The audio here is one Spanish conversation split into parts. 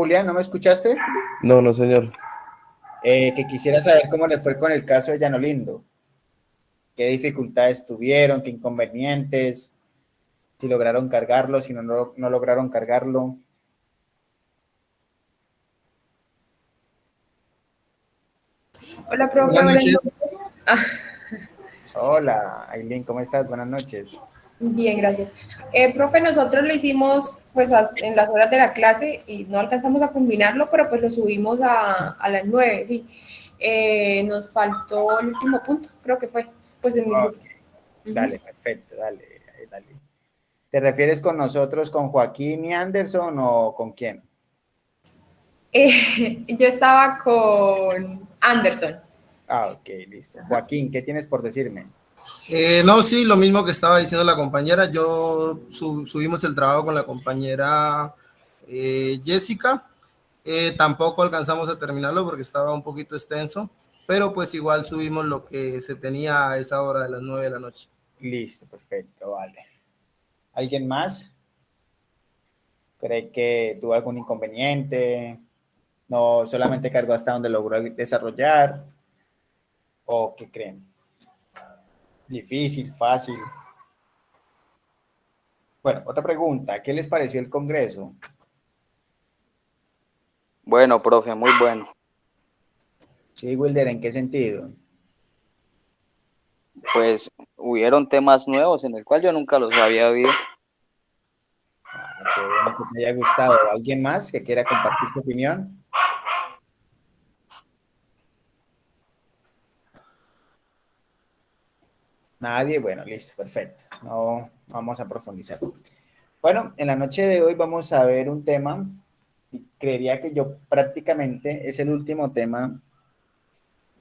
Julián, ¿no me escuchaste? No, no, señor. Que quisiera saber cómo le fue con el caso de Llanolindo. ¿Qué dificultades tuvieron? ¿Qué inconvenientes? Si lograron cargarlo, si no lograron cargarlo. Hola, profe, Buenas buenas noches. noches. Ah, Hola, Aileen, ¿cómo estás? Buenas noches. bien, gracias. Profe, nosotros lo hicimos pues en las horas de la clase y no alcanzamos a combinarlo, pero pues lo subimos a las 9, sí. Nos faltó el último punto, creo que fue, pues en mi Ok, grupo. Ujú. dale, perfecto, dale, dale. ¿Te refieres con nosotros, con Joaquín y Anderson o con quién? Yo estaba con Anderson. Ah, ok, listo. Joaquín, ¿qué tienes por decirme? No, sí, lo mismo que estaba diciendo la compañera. Yo subimos el trabajo con la compañera Jessica. Tampoco alcanzamos a terminarlo porque estaba un poquito extenso, pero pues igual subimos lo que se tenía a esa hora de las 9 de la noche. Listo, perfecto, vale. ¿Alguien más? ¿Cree que tuvo algún inconveniente? ¿No solamente cargó hasta donde logró desarrollar? ¿O qué creen? ¿Difícil, fácil? Bueno, otra pregunta. ¿Qué les pareció el Congreso? Bueno, profe, muy bueno. Sí, Wilder, ¿en qué sentido? Pues hubieron temas nuevos en el cual yo nunca los había oído. Qué bueno que te haya gustado. ¿Alguien más que quiera compartir su opinión? Nadie, bueno, listo, perfecto. No vamos a profundizar. Bueno, en la noche de hoy vamos a ver un tema, y creería que yo prácticamente es el último tema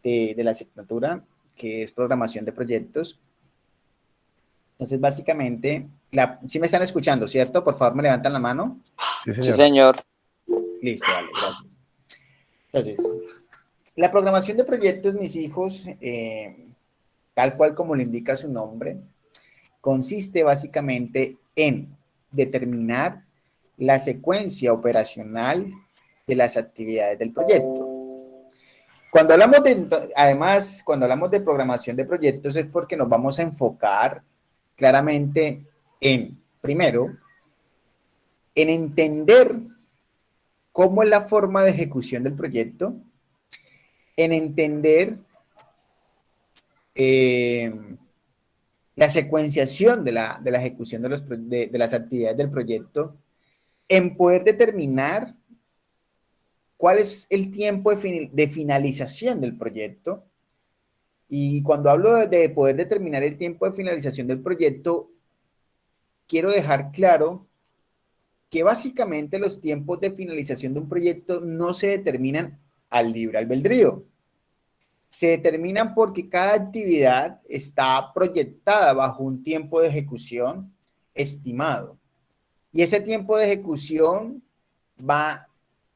de la asignatura, que es programación de proyectos. Entonces, básicamente, sí me están escuchando, ¿cierto? Por favor, me levantan la mano. Sí, Sí, señor. señor. Listo, vale, gracias. Entonces, la programación de proyectos, mis hijos, tal cual como le indica su nombre, consiste básicamente en determinar la secuencia operacional de las actividades del proyecto. Además, cuando hablamos de programación de proyectos es porque nos vamos a enfocar claramente en, primero, en entender cómo es la forma de ejecución del proyecto, en entender la secuenciación de la ejecución de las actividades del proyecto, en poder determinar cuál es el tiempo de finalización del proyecto. Y cuando hablo de poder determinar el tiempo de finalización del proyecto, quiero dejar claro que básicamente los tiempos de finalización de un proyecto no se determinan al libre albedrío. Se determinan porque cada actividad está proyectada bajo un tiempo de ejecución estimado. Y ese tiempo de ejecución va a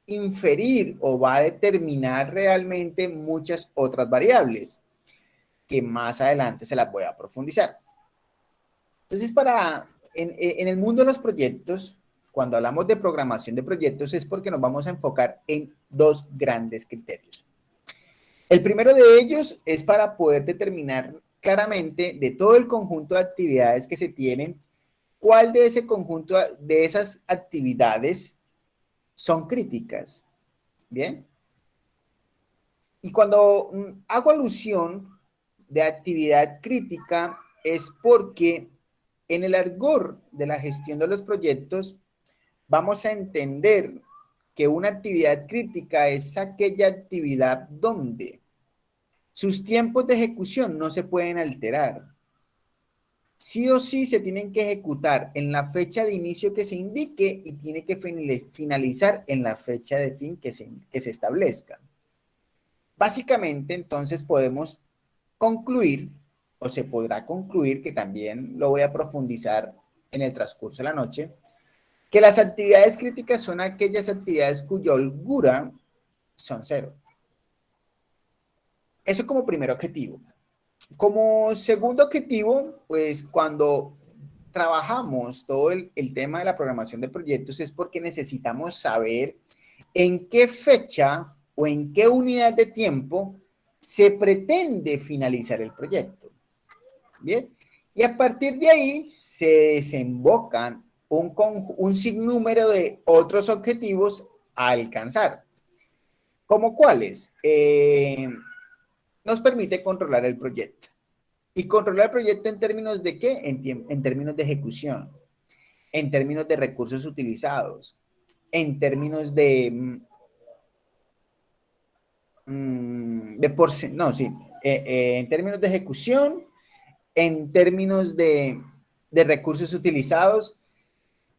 inferir o va a determinar realmente muchas otras variables que más adelante se las voy a profundizar. Entonces, en el mundo de los proyectos, cuando hablamos de programación de proyectos es porque nos vamos a enfocar en dos grandes criterios. El primero de ellos es para poder determinar claramente de todo el conjunto de actividades que se tienen, cuál de ese conjunto de esas actividades son críticas. ¿Bien? Y cuando hago alusión de actividad crítica es porque en el argot de la gestión de los proyectos vamos a entender que una actividad crítica es aquella actividad donde sus tiempos de ejecución no se pueden alterar. Sí o sí se tienen que ejecutar en la fecha de inicio que se indique y tiene que finalizar en la fecha de fin que se establezca. Básicamente, entonces podemos concluir, o se podrá concluir, que también lo voy a profundizar en el transcurso de la noche, que las actividades críticas son aquellas actividades cuya holgura son cero. Eso como primer objetivo. Como segundo objetivo, pues cuando trabajamos todo el tema de la programación de proyectos es porque necesitamos saber en qué fecha o en qué unidad de tiempo se pretende finalizar el proyecto. Bien, y a partir de ahí se desembocan un sinnúmero de otros objetivos a alcanzar. ¿Cómo cuáles? Nos permite controlar el proyecto. ¿Y controlar el proyecto en términos de qué? En términos de ejecución, en términos de recursos utilizados, en términos de en términos de ejecución, en términos de recursos utilizados,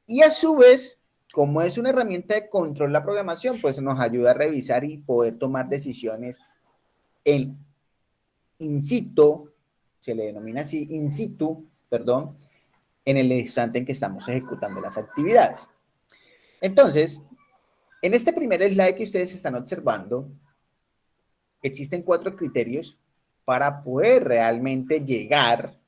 y a su vez, como es una herramienta de control la programación, pues nos ayuda a revisar y poder tomar decisiones en in situ, se le denomina así, in situ, perdón, en el instante en que estamos ejecutando las actividades. Entonces, en este primer slide que ustedes están observando, existen 4 criterios para poder realmente llegar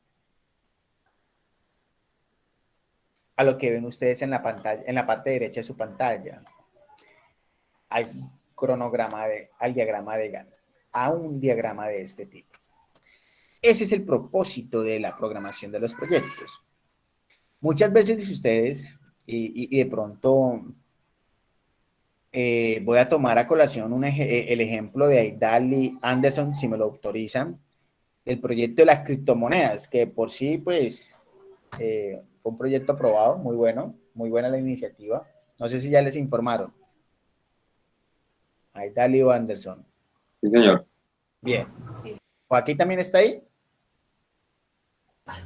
a lo que ven ustedes en la pantalla, en la parte derecha de su pantalla, al al diagrama de Gantt, a un diagrama de este tipo. Ese es el propósito de la programación de los proyectos. Muchas veces ustedes, y de pronto voy a tomar a colación el ejemplo de Aydal y Anderson, si me lo autorizan, el proyecto de las criptomonedas, que por sí, pues, fue un proyecto aprobado, muy bueno, muy buena la iniciativa. No sé si ya les informaron. Aydal y Anderson. Sí, señor. Bien. Sí. ¿Joaquín también está ahí?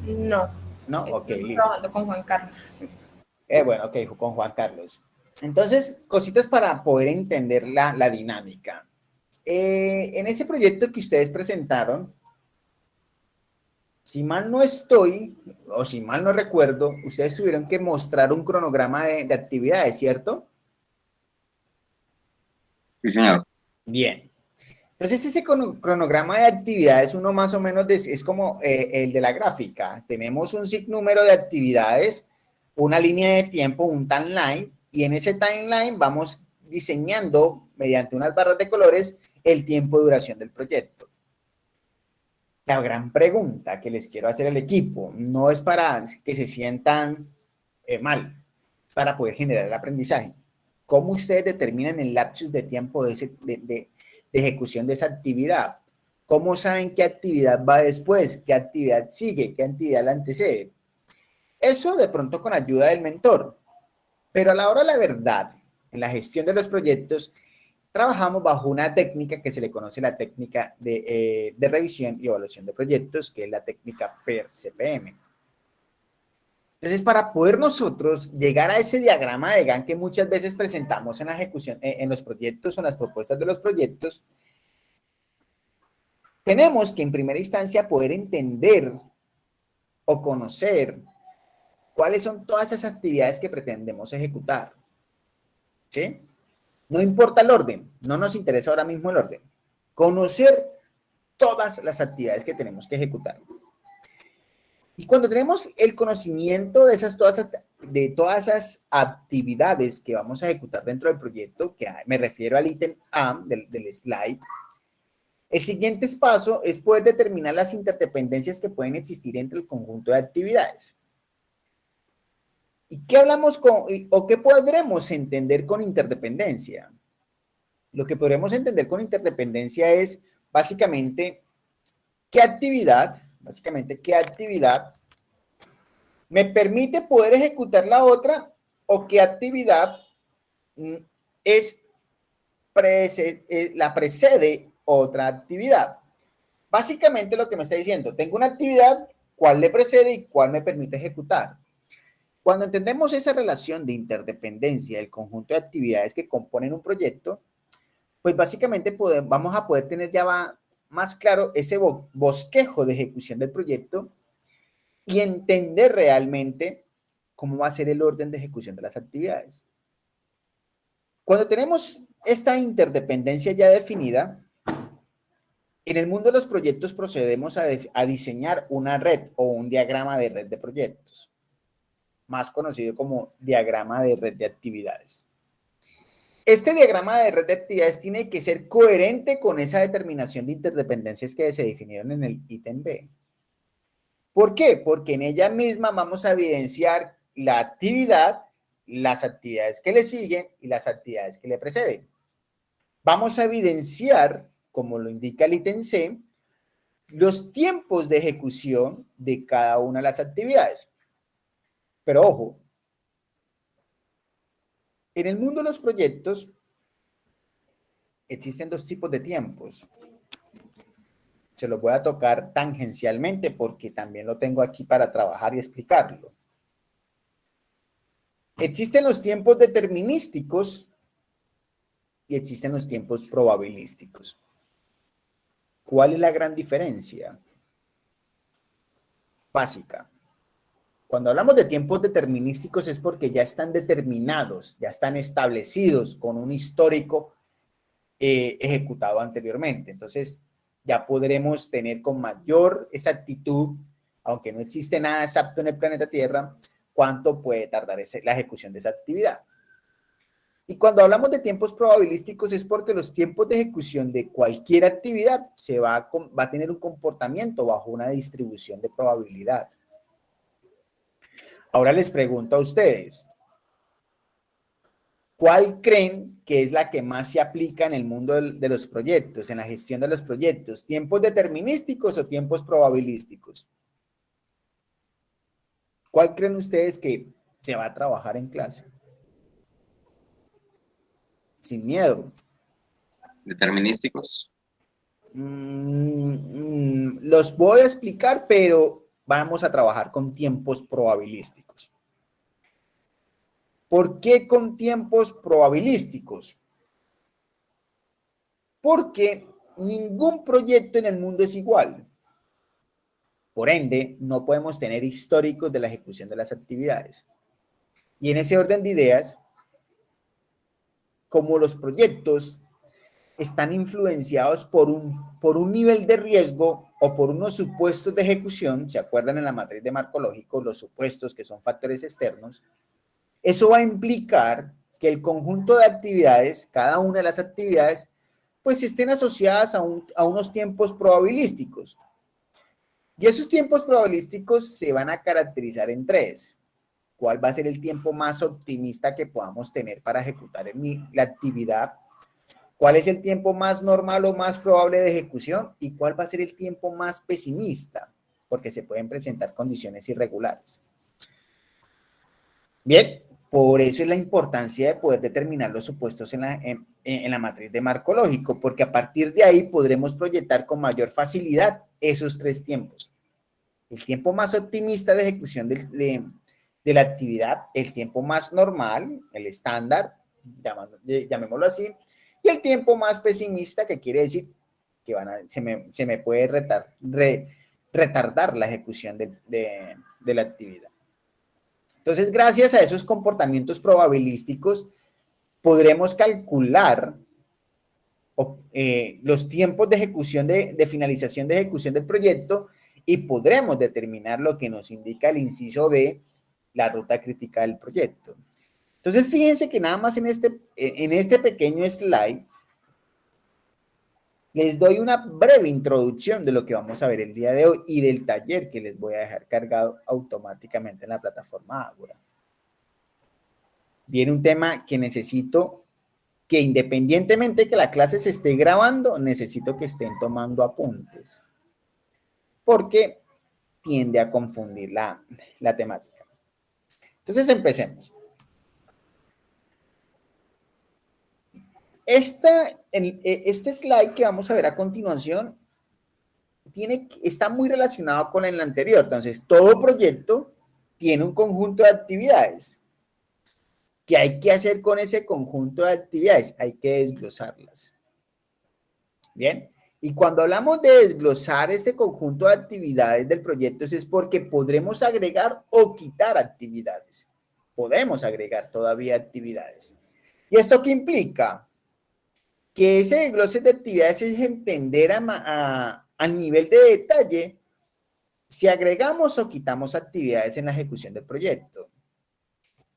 No. No, ok, Estamos listo. trabajando con Juan Carlos. Sí. Bueno, ok, con Juan Carlos. Entonces, cositas para poder entender la dinámica. En ese proyecto que ustedes presentaron, si mal no estoy, o si mal no recuerdo, ustedes tuvieron que mostrar un cronograma de actividades, ¿cierto? Sí, señor. Bien. Entonces, ese cronograma de actividades, uno más o menos es como el de la gráfica. Tenemos un sinnúmero de actividades, una línea de tiempo, un timeline, y en ese timeline vamos diseñando mediante unas barras de colores el tiempo de duración del proyecto. La gran pregunta que les quiero hacer al equipo no es para que se sientan mal, para poder generar el aprendizaje. ¿Cómo ustedes determinan el lapsus de tiempo de ejecución de esa actividad? ¿Cómo saben qué actividad va después? ¿Qué actividad sigue? ¿Qué actividad la antecede? Eso de pronto con ayuda del mentor. Pero a la hora de la verdad, en la gestión de los proyectos, trabajamos bajo una técnica que se le conoce la técnica de revisión y evaluación de proyectos, que es la técnica PER-CPM. Entonces, para poder nosotros llegar a ese diagrama de Gantt que muchas veces presentamos en la ejecución, en los proyectos o en las propuestas de los proyectos, tenemos que en primera instancia poder entender o conocer cuáles son todas esas actividades que pretendemos ejecutar. ¿Sí? No importa el orden, no nos interesa ahora mismo el orden. Conocer todas las actividades que tenemos que ejecutar. Y cuando tenemos el conocimiento de todas esas actividades que vamos a ejecutar dentro del proyecto, que me refiero al ítem A del slide, el siguiente paso es poder determinar las interdependencias que pueden existir entre el conjunto de actividades. ¿Y qué hablamos o qué podremos entender con interdependencia? Lo que podremos entender con interdependencia es básicamente qué actividad me permite poder ejecutar la otra o qué actividad la precede otra actividad. Básicamente lo que me está diciendo, tengo una actividad, ¿cuál le precede y cuál me permite ejecutar? Cuando entendemos esa relación de interdependencia del conjunto de actividades que componen un proyecto, pues básicamente vamos a poder tener ya más claro ese bosquejo de ejecución del proyecto y entender realmente cómo va a ser el orden de ejecución de las actividades. Cuando tenemos esta interdependencia ya definida, en el mundo de los proyectos procedemos a diseñar una red o un diagrama de red de proyectos, más conocido como diagrama de red de actividades. Este diagrama de red de actividades tiene que ser coherente con esa determinación de interdependencias que se definieron en el ítem B. ¿Por qué? Porque en ella misma vamos a evidenciar la actividad, las actividades que le siguen y las actividades que le preceden. Vamos a evidenciar, como lo indica el ítem C, los tiempos de ejecución de cada una de las actividades. Pero ojo, en el mundo de los proyectos existen dos tipos de tiempos. Se los voy a tocar tangencialmente porque también lo tengo aquí para trabajar y explicarlo. Existen los tiempos determinísticos y existen los tiempos probabilísticos. ¿Cuál es la gran diferencia? Básica. Cuando hablamos de tiempos determinísticos es porque ya están determinados, ya están establecidos con un histórico ejecutado anteriormente. Entonces, ya podremos tener con mayor exactitud, aunque no existe nada exacto en el planeta Tierra, cuánto puede tardar la ejecución de esa actividad. Y cuando hablamos de tiempos probabilísticos es porque los tiempos de ejecución de cualquier actividad va a tener un comportamiento bajo una distribución de probabilidad. Ahora les pregunto a ustedes, ¿cuál creen que es la que más se aplica en el mundo de los proyectos, en la gestión de los proyectos? ¿Tiempos determinísticos o tiempos probabilísticos? ¿Cuál creen ustedes que se va a trabajar en clase? Sin miedo. Determinísticos. Los voy a explicar, pero vamos a trabajar con tiempos probabilísticos. ¿Por qué con tiempos probabilísticos? Porque ningún proyecto en el mundo es igual. Por ende, no podemos tener históricos de la ejecución de las actividades. Y en ese orden de ideas, como los proyectos están influenciados por un nivel de riesgo o por unos supuestos de ejecución, ¿se acuerdan en la matriz de marco lógico, los supuestos que son factores externos? Eso va a implicar que el conjunto de actividades, cada una de las actividades, pues estén asociadas a unos tiempos probabilísticos. Y esos tiempos probabilísticos se van a caracterizar en tres. ¿Cuál va a ser el tiempo más optimista que podamos tener para ejecutar la actividad? ¿Cuál es el tiempo más normal o más probable de ejecución? ¿Y cuál va a ser el tiempo más pesimista? Porque se pueden presentar condiciones irregulares. Bien, por eso es la importancia de poder determinar los supuestos en la matriz de marco lógico, porque a partir de ahí podremos proyectar con mayor facilidad esos tres tiempos. El tiempo más optimista de ejecución de la actividad, el tiempo más normal, el estándar, llamémoslo así, y el tiempo más pesimista, que quiere decir que se me puede retardar la ejecución de la actividad. Entonces, gracias a esos comportamientos probabilísticos, podremos calcular los tiempos de ejecución, de finalización de ejecución del proyecto, y podremos determinar lo que nos indica el inciso de la ruta crítica del proyecto. Entonces, fíjense que nada más en este pequeño slide les doy una breve introducción de lo que vamos a ver el día de hoy y del taller que les voy a dejar cargado automáticamente en la plataforma Ágora. Viene un tema que necesito que, independientemente que la clase se esté grabando, necesito que estén tomando apuntes, porque tiende a confundir la temática. Entonces, empecemos. Este slide que vamos a ver a continuación está muy relacionado con el anterior. Entonces, todo proyecto tiene un conjunto de actividades. ¿Qué hay que hacer con ese conjunto de actividades? Hay que desglosarlas. Bien. Y cuando hablamos de desglosar este conjunto de actividades del proyecto es porque podremos agregar o quitar actividades. Podemos agregar todavía actividades. ¿Y esto qué implica? Que ese desglose de actividades es entender al nivel de detalle si agregamos o quitamos actividades en la ejecución del proyecto.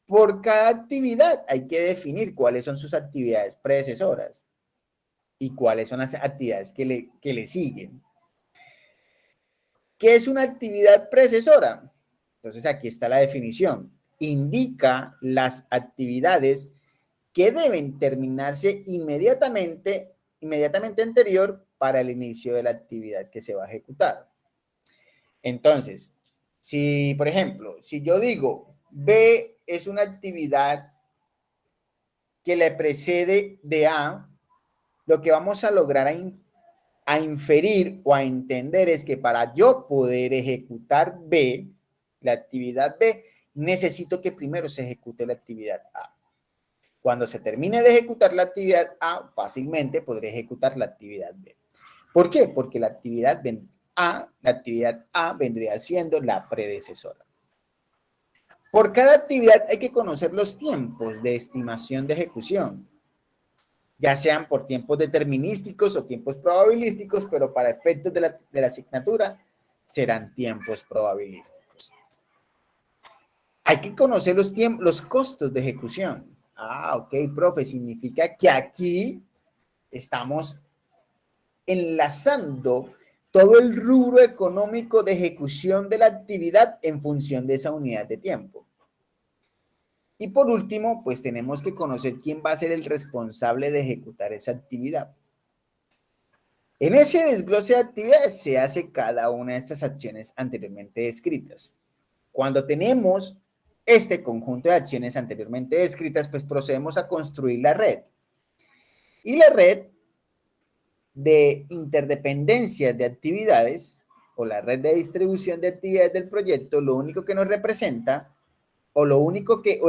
Por cada actividad hay que definir cuáles son sus actividades predecesoras y cuáles son las actividades que le siguen. ¿Qué es una actividad predecesora? Entonces aquí está la definición. Indica las actividades que deben terminarse inmediatamente anterior para el inicio de la actividad que se va a ejecutar. Entonces, si, por ejemplo, si yo digo B es una actividad que le precede de A, lo que vamos a lograr a inferir o a entender es que para yo poder ejecutar B, la actividad B, necesito que primero se ejecute la actividad A. Cuando se termine de ejecutar la actividad A, fácilmente podré ejecutar la actividad B. ¿Por qué? Porque la actividad A vendría siendo la predecesora. Por cada actividad hay que conocer los tiempos de estimación de ejecución, ya sean por tiempos determinísticos o tiempos probabilísticos, pero para efectos de la asignatura serán tiempos probabilísticos. Hay que conocer los costos de ejecución. Ah, ok, profe, significa que aquí estamos enlazando todo el rubro económico de ejecución de la actividad en función de esa unidad de tiempo. Y por último, pues tenemos que conocer quién va a ser el responsable de ejecutar esa actividad. En ese desglose de actividades se hace cada una de estas acciones anteriormente descritas. Cuando tenemos este conjunto de acciones anteriormente descritas, pues procedemos a construir la red. Y la red de interdependencias de actividades o la red de distribución de actividades del proyecto, lo único que nos representa o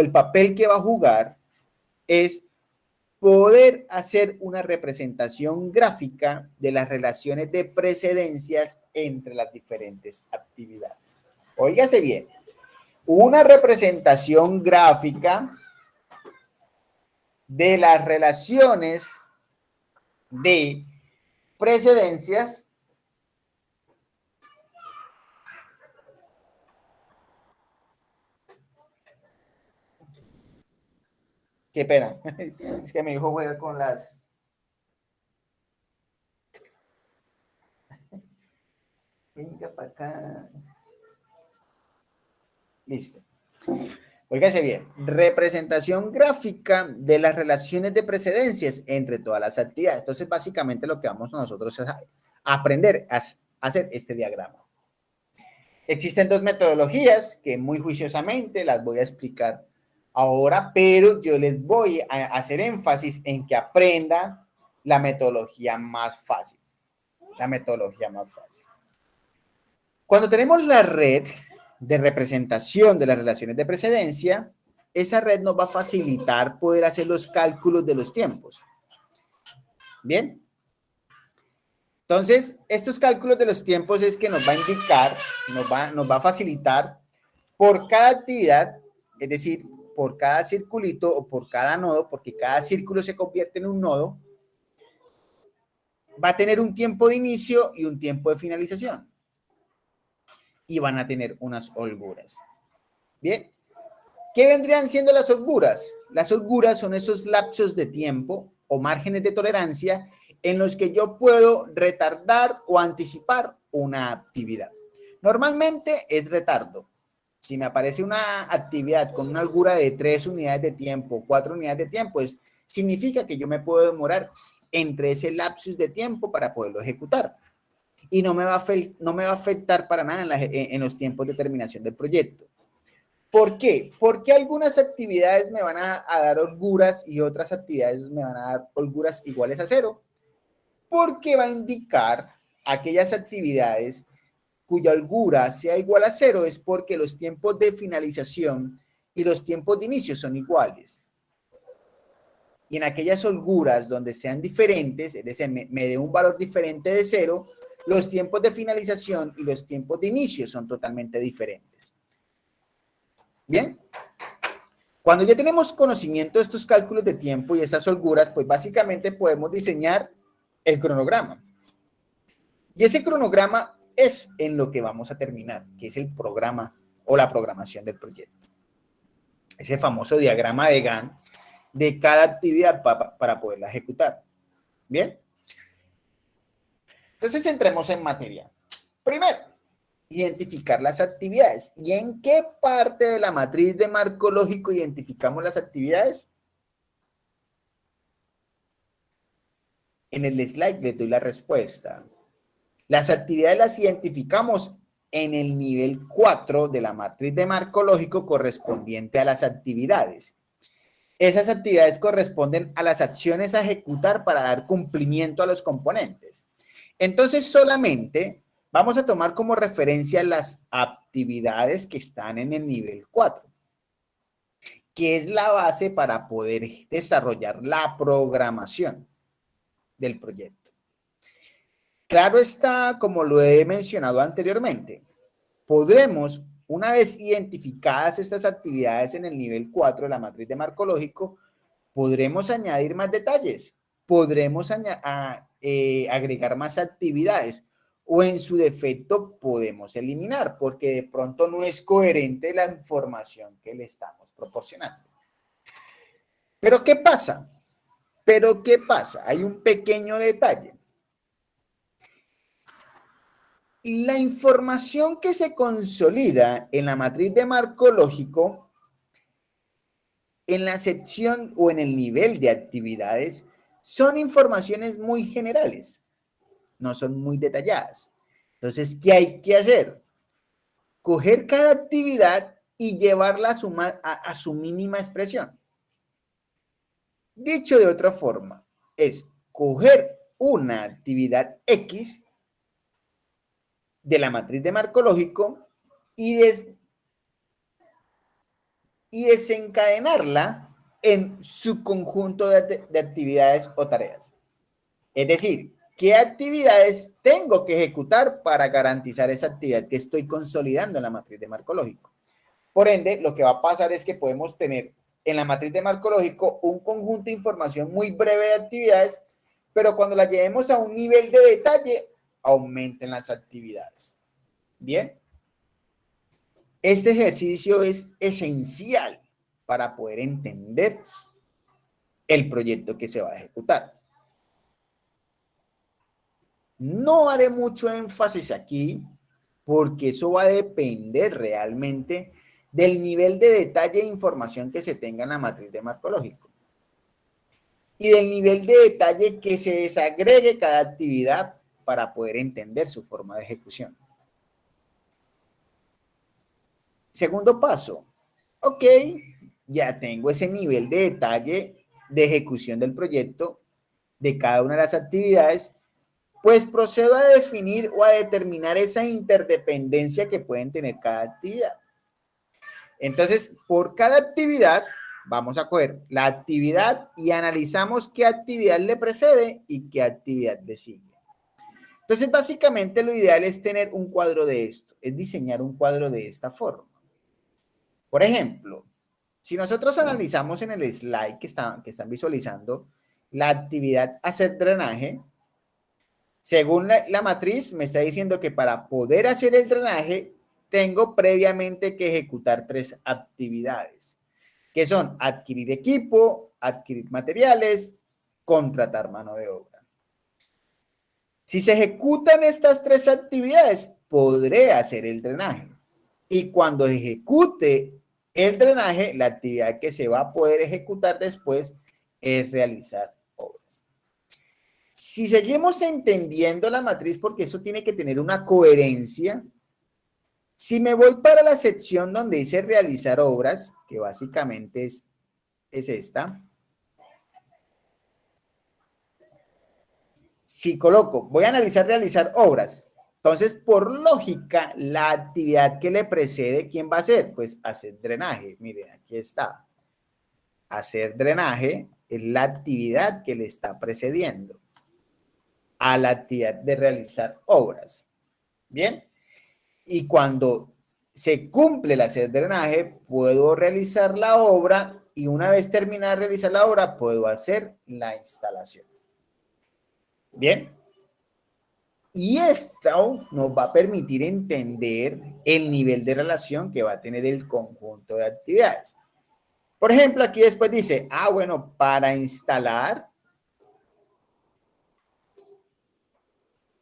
el papel que va a jugar es poder hacer una representación gráfica de las relaciones de precedencias entre las diferentes actividades. Óigase bien, una representación gráfica de las relaciones de precedencias qué pena, es que mi hijo juega con las... Venga para acá. Listo. Óigase bien, representación gráfica de las relaciones de precedencias entre todas las actividades. Entonces, básicamente lo que vamos nosotros a aprender a hacer este diagrama. Existen dos metodologías que muy juiciosamente las voy a explicar ahora, pero yo les voy a hacer énfasis en que aprendan la metodología más fácil. La metodología más fácil. Cuando tenemos la red de representación de las relaciones de precedencia, esa red nos va a facilitar poder hacer los cálculos de los tiempos. Bien. Entonces, estos cálculos de los tiempos es que nos va a indicar, nos va a facilitar por cada actividad, es decir, por cada circulito o por cada nodo, porque cada círculo se convierte en un nodo, va a tener un tiempo de inicio y un tiempo de finalización. Y van a tener unas holguras. Bien. ¿Qué vendrían siendo las holguras? Las holguras son esos lapsos de tiempo o márgenes de tolerancia en los que yo puedo retardar o anticipar una actividad. Normalmente es retardo. Si me aparece una actividad con una holgura de 3 unidades de tiempo, 4 unidades de tiempo, significa que yo me puedo demorar entre ese lapsus de tiempo para poderlo ejecutar. Y no me va a afectar para nada en los tiempos de terminación del proyecto. ¿Por qué? Porque algunas actividades me van a dar holguras y otras actividades me van a dar holguras iguales a 0. Porque va a indicar aquellas actividades cuya holgura sea igual a 0 es porque los tiempos de finalización y los tiempos de inicio son iguales. Y en aquellas holguras donde sean diferentes, es decir, me dé un valor diferente de 0, los tiempos de finalización y los tiempos de inicio son totalmente diferentes. Bien. Cuando ya tenemos conocimiento de estos cálculos de tiempo y esas holguras, pues básicamente podemos diseñar el cronograma. Y ese cronograma es en lo que vamos a terminar, que es el programa o la programación del proyecto. ese famoso diagrama de Gantt de cada actividad para poderla ejecutar. Bien. Entonces entremos en materia. Primero, identificar las actividades. ¿Y en qué parte de la matriz de marco lógico identificamos las actividades? En el slide les doy la respuesta. Las actividades las identificamos en el nivel 4 de la matriz de marco lógico correspondiente a las actividades. Esas actividades corresponden a las acciones a ejecutar para dar cumplimiento a los componentes. Entonces, solamente vamos a tomar como referencia las actividades que están en el nivel 4, que es la base para poder desarrollar la programación del proyecto. Claro está, como lo he mencionado anteriormente, podremos, una vez identificadas estas actividades en el nivel 4 de la matriz de marco lógico, podremos añadir más detalles, podremos agregar más actividades o en su defecto podemos eliminar porque de pronto no es coherente la información que le estamos proporcionando. ¿Pero qué pasa? Hay un pequeño detalle. La información que se consolida en la matriz de marco lógico, en la sección o en el nivel de actividades, son informaciones muy generales, no son muy detalladas. Entonces, ¿qué hay que hacer? Coger cada actividad y llevarla a su mínima expresión. Dicho de otra forma, es coger una actividad X de la matriz de marco lógico y desencadenarla en su conjunto de actividades o tareas. Es decir, ¿qué actividades tengo que ejecutar para garantizar esa actividad que estoy consolidando en la matriz de marco lógico? Por ende, lo que va a pasar es que podemos tener en la matriz de marco lógico un conjunto de información muy breve de actividades, pero cuando la llevemos a un nivel de detalle, aumenten las actividades. Bien. Este ejercicio es esencial para poder entender el proyecto que se va a ejecutar. No haré mucho énfasis aquí porque eso va a depender realmente del nivel de detalle e información que se tenga en la matriz de marco lógico y del nivel de detalle que se desagregue cada actividad para poder entender su forma de ejecución. Segundo paso, ok, ya tengo ese nivel de detalle de ejecución del proyecto, de cada una de las actividades, pues procedo a definir o a determinar esa interdependencia que pueden tener cada actividad. Entonces, por cada actividad, vamos a coger la actividad y analizamos qué actividad le precede y qué actividad le sigue. Entonces, básicamente lo ideal es tener un cuadro de esto, es diseñar un cuadro de esta forma. Por ejemplo, si nosotros analizamos en el slide que están visualizando la actividad hacer drenaje, según la matriz me está diciendo que para poder hacer el drenaje tengo previamente que ejecutar 3 actividades, que son adquirir equipo, adquirir materiales, contratar mano de obra. Si se ejecutan estas 3 actividades, podré hacer el drenaje. Y cuando ejecute el drenaje, la actividad que se va a poder ejecutar después es realizar obras. Si seguimos entendiendo la matriz, porque eso tiene que tener una coherencia, si me voy para la sección donde dice realizar obras, que básicamente es esta, si coloco, voy a analizar realizar obras, entonces por lógica, la actividad que le precede, ¿quién va a hacer? Pues hacer drenaje, miren, aquí está. Hacer drenaje es la actividad que le está precediendo a la actividad de realizar obras. Bien. Y cuando se cumple el hacer drenaje, puedo realizar la obra y una vez terminada de realizar la obra, puedo hacer la instalación. Bien. Y esto nos va a permitir entender el nivel de relación que va a tener el conjunto de actividades. Por ejemplo, aquí después dice, bueno, para instalar,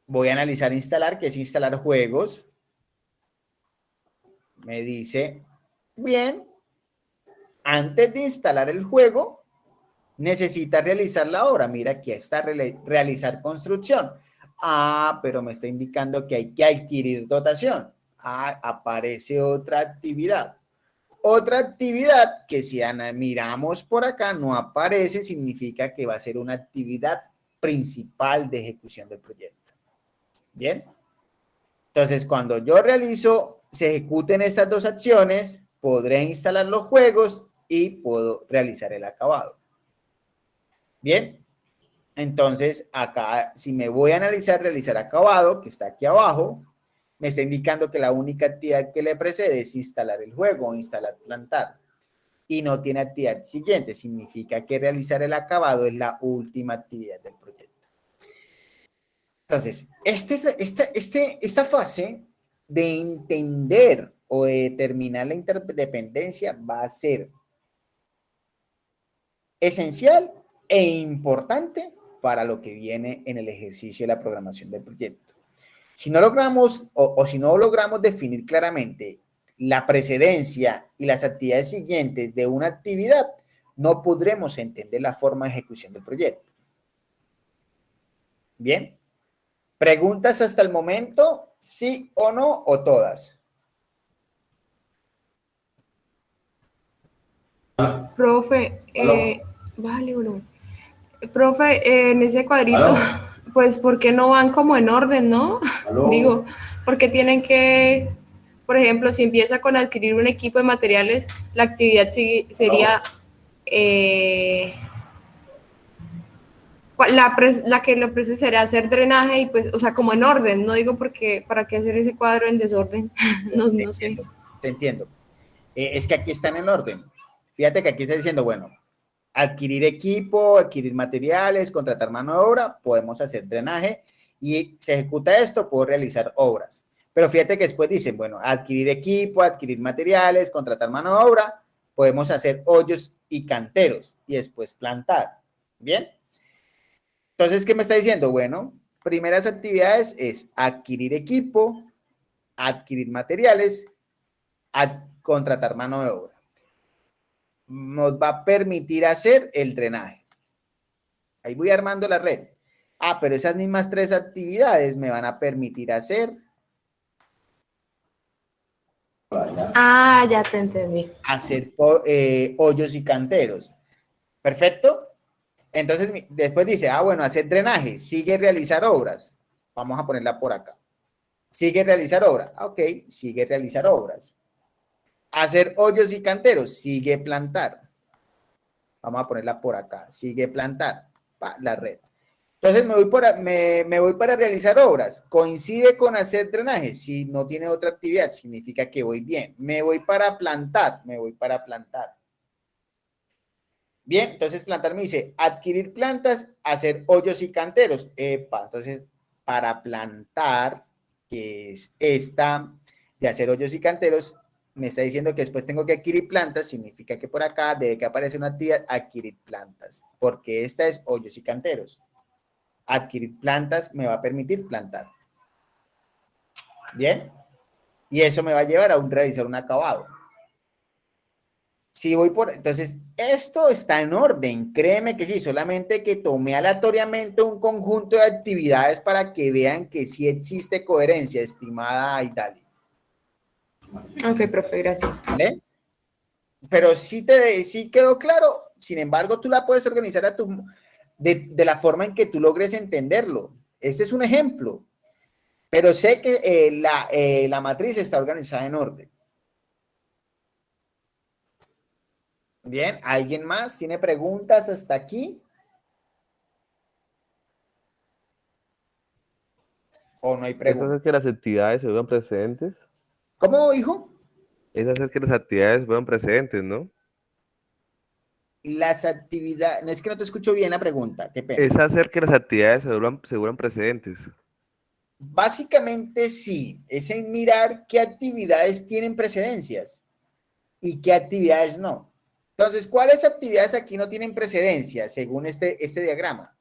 voy a analizar instalar, que es instalar juegos. Me dice, bien, antes de instalar el juego, necesita realizar la obra. Mira, aquí está realizar construcción. Pero me está indicando que hay que adquirir dotación. Aparece otra actividad. Otra actividad que si miramos por acá no aparece, significa que va a ser una actividad principal de ejecución del proyecto. Bien. Entonces, cuando yo se ejecuten estas dos acciones, podré instalar los juegos y puedo realizar el acabado. Bien. Entonces, acá, si me voy a realizar acabado, que está aquí abajo, me está indicando que la única actividad que le precede es instalar el juego o instalar plantar. Y no tiene actividad siguiente. Significa que realizar el acabado es la última actividad del proyecto. Entonces, esta fase de entender o de determinar la interdependencia va a ser esencial e importante para lo que viene en el ejercicio de la programación del proyecto. Si no logramos si no logramos definir claramente la precedencia y las actividades siguientes de una actividad, no podremos entender la forma de ejecución del proyecto. Bien. ¿Preguntas hasta el momento? ¿Sí o no? ¿O todas? Profe, vale, uno. Profe, en ese cuadrito, pues, ¿por qué no van como en orden, no? Digo, porque tienen que, por ejemplo, si empieza con adquirir un equipo de materiales, la actividad sería la que lo precede será hacer drenaje y pues, o sea, como en orden, no digo porque, ¿para qué hacer ese cuadro en desorden? No sé. Te entiendo. Es que aquí están en orden. Fíjate que aquí está diciendo, bueno, adquirir equipo, adquirir materiales, contratar mano de obra, podemos hacer drenaje y se ejecuta esto, puedo realizar obras. Pero fíjate que después dicen, bueno, adquirir equipo, adquirir materiales, contratar mano de obra, podemos hacer hoyos y canteros y después plantar. ¿Bien? Entonces, ¿qué me está diciendo? Bueno, primeras actividades es adquirir equipo, adquirir materiales, contratar mano de obra. Nos va a permitir hacer el drenaje. Ahí voy armando la red. Pero esas mismas tres actividades me van a permitir hacer. Ya te entendí. Hacer hoyos y canteros. ¿Perfecto? Entonces, después dice, bueno, hacer drenaje, sigue realizar obras. Vamos a ponerla por acá. Sigue realizar obras. Ok, sigue realizar obras. Hacer hoyos y canteros, sigue plantar. Vamos a ponerla por acá. Sigue plantar la red. Entonces me voy para realizar obras. ¿Coincide con hacer drenaje? Si no tiene otra actividad, significa que voy bien. Me voy para plantar. Bien, entonces plantar me dice adquirir plantas, hacer hoyos y canteros. Entonces para plantar, que es esta de hacer hoyos y canteros, me está diciendo que después tengo que adquirir plantas, significa que por acá debe que aparecer una actividad, adquirir plantas, porque esta es hoyos y canteros. Adquirir plantas me va a permitir plantar. Bien, y eso me va a llevar a realizar un acabado. Si voy entonces, esto está en orden, créeme que sí, solamente que tomé aleatoriamente un conjunto de actividades para que vean que sí existe coherencia, estimada Aidali. Ok, profe, gracias. ¿Vale? Pero sí quedó claro, sin embargo, tú la puedes organizar de la forma en que tú logres entenderlo. Este es un ejemplo, pero sé que la matriz está organizada en orden. Bien, ¿alguien más tiene preguntas hasta aquí? ¿O no hay ¿Es preguntas? hacer que las actividades se vuelvan precedentes? ¿Cómo, hijo? Es hacer que las actividades se vuelvan precedentes, ¿no? Las actividades, no, es que no te escucho bien la pregunta, qué pena. Es hacer que las actividades se vuelvan precedentes. Básicamente sí, es en mirar qué actividades tienen precedencias y qué actividades no. Entonces, ¿cuáles actividades aquí no tienen precedencia según este diagrama?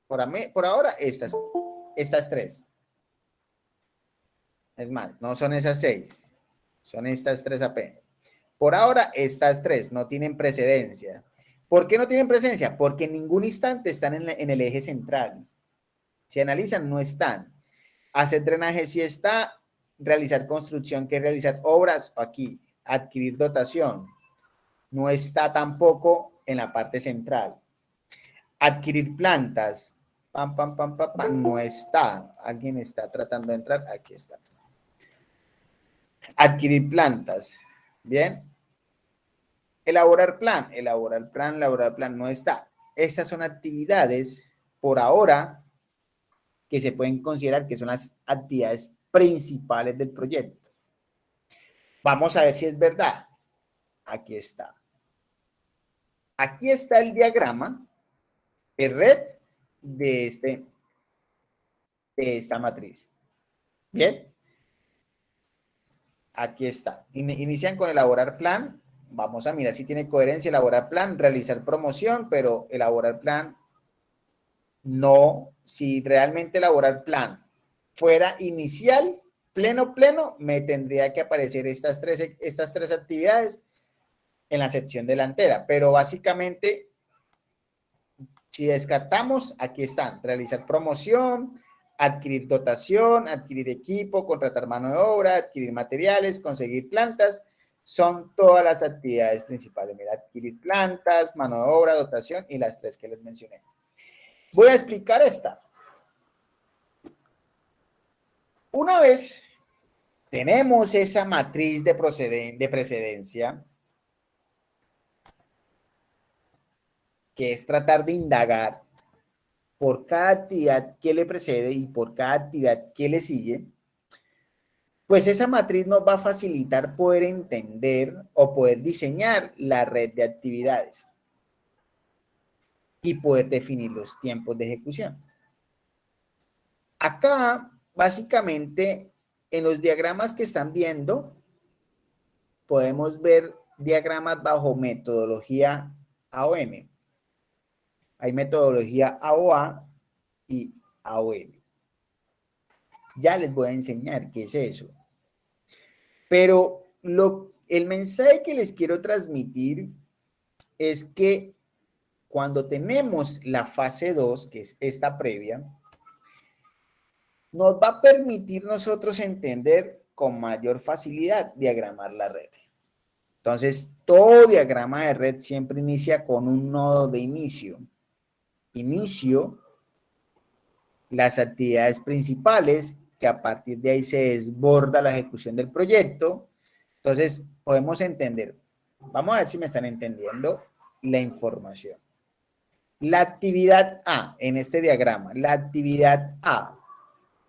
Por ahora, estas 3. Es más, no son esas 6, son estas 3 apenas. Por ahora, estas 3 no tienen precedencia. ¿Por qué no tienen precedencia? Porque en ningún instante están en el eje central. Si analizan, no están. Hacer drenaje sí está. Realizar construcción, que es realizar obras, aquí. Adquirir dotación. No está tampoco en la parte central. Adquirir plantas. Pam, pam, pam, pam, pam, no está. Alguien está tratando de entrar. Aquí está. Adquirir plantas. Bien. Elaborar plan, no está. Estas son actividades, por ahora, que se pueden considerar que son las actividades principales del proyecto. Vamos a ver si es verdad. Aquí está. Aquí está el diagrama de red de esta matriz. Bien. Aquí está. Inician con elaborar plan. Vamos a mirar si tiene coherencia, elaborar plan, realizar promoción, pero elaborar plan no. Si realmente elaborar plan fuera inicial, pleno, me tendría que aparecer estas tres actividades en la sección delantera, pero básicamente, si descartamos, aquí están: realizar promoción, adquirir dotación, adquirir equipo, contratar mano de obra, adquirir materiales, conseguir plantas. Son todas las actividades principales. Mira, adquirir plantas, mano de obra, dotación y las 3 que les mencioné. Voy a explicar esta. Una vez tenemos esa matriz de precedencia, que es tratar de indagar por cada actividad que le precede y por cada actividad que le sigue, pues esa matriz nos va a facilitar poder entender o poder diseñar la red de actividades y poder definir los tiempos de ejecución. Acá, básicamente, en los diagramas que están viendo, podemos ver diagramas bajo metodología AOM. Hay metodología AOA y AOM. Ya les voy a enseñar qué es eso. Pero el mensaje que les quiero transmitir es que cuando tenemos la fase 2, que es esta previa, nos va a permitir nosotros entender con mayor facilidad diagramar la red. Entonces, todo diagrama de red siempre inicia con un nodo de inicio. Inicio, las actividades principales, que a partir de ahí se desborda la ejecución del proyecto. Entonces, podemos entender, vamos a ver si me están entendiendo la información. La actividad A, en este diagrama, la actividad A,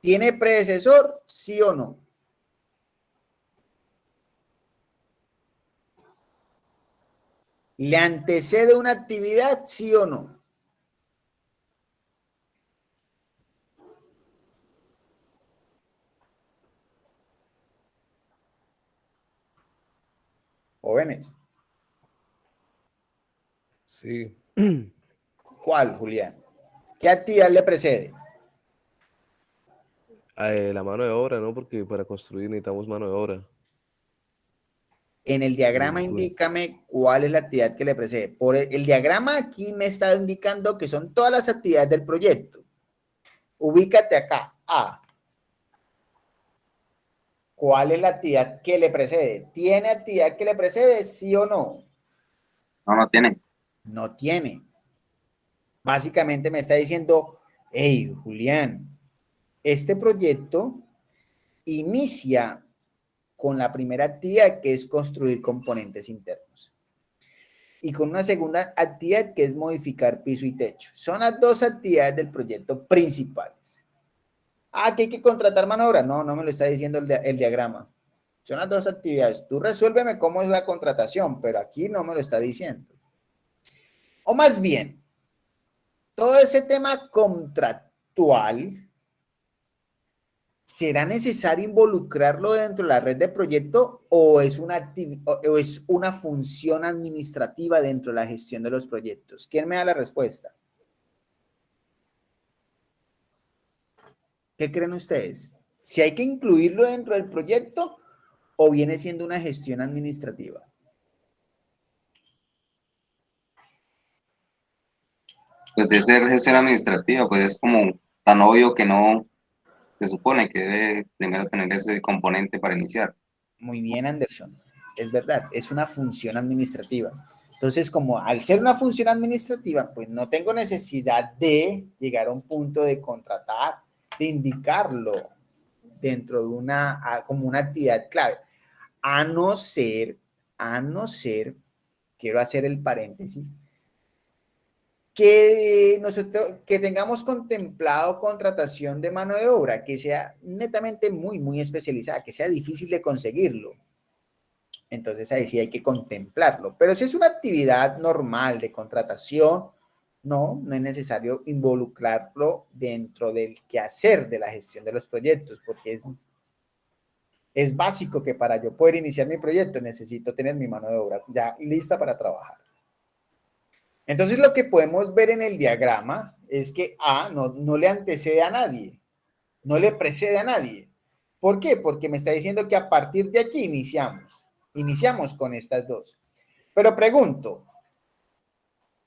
¿tiene predecesor, sí o no? ¿Le antecede una actividad, sí o no? Jóvenes. Sí. ¿Cuál, Julián? ¿Qué actividad le precede? La mano de obra, ¿no? Porque para construir necesitamos mano de obra. En el diagrama indícame cuál es la actividad que le precede. Por el diagrama aquí me está indicando que son todas las actividades del proyecto. Ubícate acá. A. ¿Cuál es la actividad que le precede? ¿Tiene actividad que le precede, sí o no? No, no tiene. No tiene. Básicamente me está diciendo, hey, Julián, este proyecto inicia con la primera actividad, que es construir componentes internos, y con una segunda actividad, que es modificar piso y techo. Son las 2 actividades del proyecto principales. Ah, que hay que contratar mano de obra. No, no me lo está diciendo el diagrama. Son las 2 actividades. Tú resuélveme cómo es la contratación, pero aquí no me lo está diciendo. O más bien, todo ese tema contractual ¿será necesario involucrarlo dentro de la red de proyecto o es o es una función administrativa dentro de la gestión de los proyectos? ¿Quién me da la respuesta? ¿Qué creen ustedes? ¿Si hay que incluirlo dentro del proyecto o viene siendo una gestión administrativa? Pues de ser gestión administrativa, pues es como tan obvio que no se supone que debe primero tener ese componente para iniciar. Muy bien, Anderson. Es verdad, es una función administrativa. Entonces, como al ser una función administrativa, pues no tengo necesidad de llegar a un punto de contratar, de indicarlo dentro de como una actividad clave. A no ser, quiero hacer el paréntesis, que tengamos contemplado contratación de mano de obra, que sea netamente muy especializada, que sea difícil de conseguirlo. Entonces ahí sí hay que contemplarlo. Pero si es una actividad normal de contratación, no es necesario involucrarlo dentro del quehacer de la gestión de los proyectos, porque es básico que para yo poder iniciar mi proyecto necesito tener mi mano de obra ya lista para trabajar. Entonces lo que podemos ver en el diagrama es que A no le antecede a nadie, no le precede a nadie. ¿Por qué? Porque me está diciendo que a partir de aquí iniciamos con estas dos. Pero pregunto,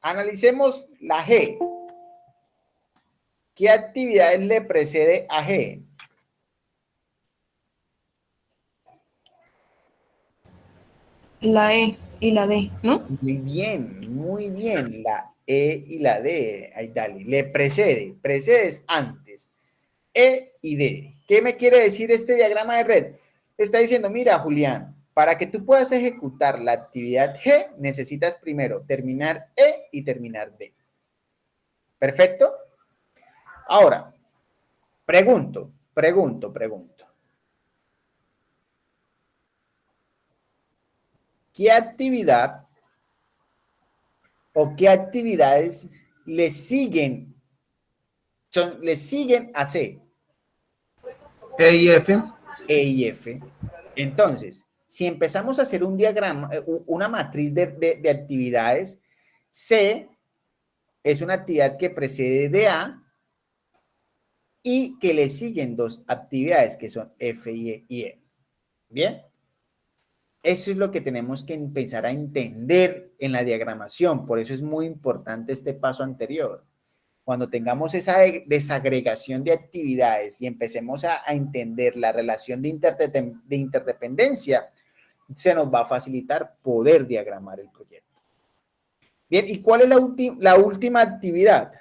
analicemos la G. ¿Qué actividades le precede a G? La E y la D, ¿no? Muy bien, la E y la D, ahí dale, le precedes antes, E y D. ¿Qué me quiere decir este diagrama de red? Está diciendo, mira, Julián, para que tú puedas ejecutar la actividad G, necesitas primero terminar E y terminar D. ¿Perfecto? Ahora, pregunto. ¿Qué actividad o qué actividades le siguen a C? E y F. E y F. Entonces, si empezamos a hacer un diagrama, una matriz de actividades, C es una actividad que precede de A y que le siguen dos actividades que son F y E. ¿Bien? Eso es lo que tenemos que empezar a entender en la diagramación. Por eso es muy importante este paso anterior. Cuando tengamos esa desagregación de actividades y empecemos a entender la relación de interdependencia, se nos va a facilitar poder diagramar el proyecto. Bien, ¿y cuál es la última actividad?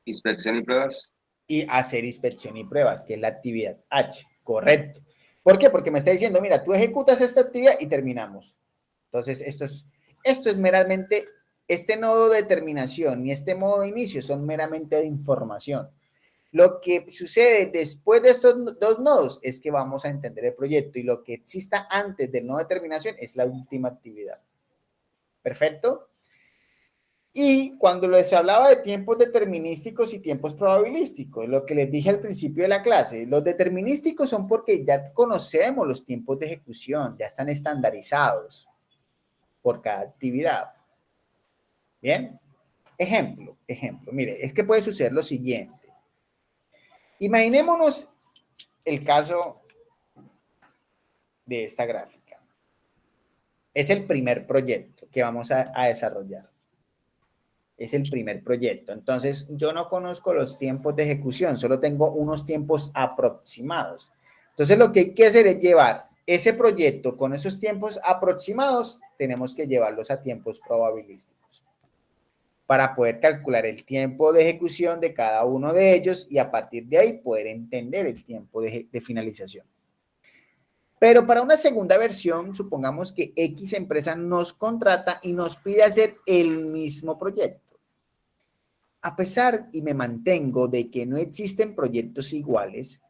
Inspección y pruebas. Y hacer inspección y pruebas, que es la actividad H, correcto. ¿Por qué? Porque me está diciendo, mira, tú ejecutas esta actividad y terminamos. Entonces, esto es meramente, este nodo de terminación y este modo de inicio son meramente de información. Lo que sucede después de estos dos nodos es que vamos a entender el proyecto y lo que exista antes del nodo de terminación es la última actividad. ¿Perfecto? Y cuando les hablaba de tiempos determinísticos y tiempos probabilísticos, lo que les dije al principio de la clase, los determinísticos son porque ya conocemos los tiempos de ejecución, ya están estandarizados por cada actividad. ¿Bien? Ejemplo, mire, es que puede suceder lo siguiente. Imaginémonos el caso de esta gráfica. Es el primer proyecto que vamos a desarrollar. Es el primer proyecto. Entonces, yo no conozco los tiempos de ejecución, solo tengo unos tiempos aproximados. Entonces, lo que hay que hacer es llevar ese proyecto con esos tiempos aproximados, tenemos que llevarlos a tiempos probabilísticos para poder calcular el tiempo de ejecución de cada uno de ellos y a partir de ahí poder entender el tiempo de finalización. Pero para una segunda versión, supongamos que X empresa nos contrata y nos pide hacer el mismo proyecto. A pesar y me mantengo de que no existen proyectos iguales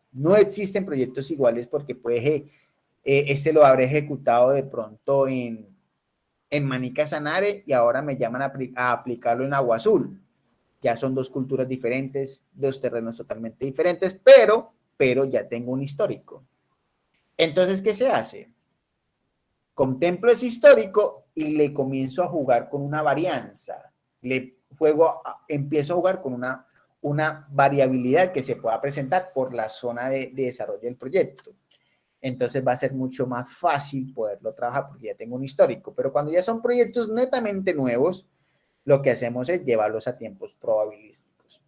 porque este lo habré ejecutado de pronto en Manica Sanare y ahora me llaman a aplicarlo en Agua Azul. Ya son dos culturas diferentes, dos terrenos totalmente diferentes, pero ya tengo un histórico. Entonces, ¿qué se hace? Contemplo ese histórico y le comienzo a jugar con una varianza. Empiezo a jugar con una variabilidad que se pueda presentar por la zona de desarrollo del proyecto. Entonces va a ser mucho más fácil poderlo trabajar porque ya tengo un histórico. Pero cuando ya son proyectos netamente nuevos, lo que hacemos es llevarlos a tiempos probabilísticos.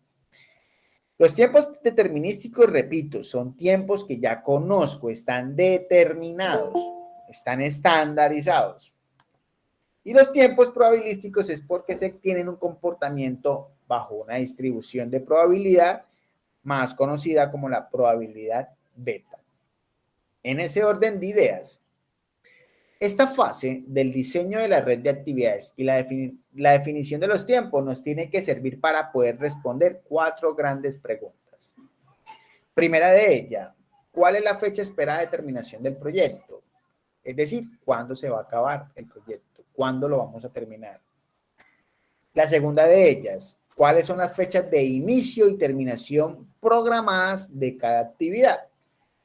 Los tiempos determinísticos, repito, son tiempos que ya conozco, están determinados, están estandarizados. Y los tiempos probabilísticos es porque se tienen un comportamiento bajo una distribución de probabilidad más conocida como la probabilidad beta. En ese orden de ideas, esta fase del diseño de la red de actividades y la definición de los tiempos nos tiene que servir para poder responder 4 grandes preguntas. Primera de ellas, ¿cuál es la fecha esperada de terminación del proyecto? Es decir, ¿cuándo se va a acabar el proyecto? ¿Cuándo lo vamos a terminar? La segunda de ellas, ¿cuáles son las fechas de inicio y terminación programadas de cada actividad?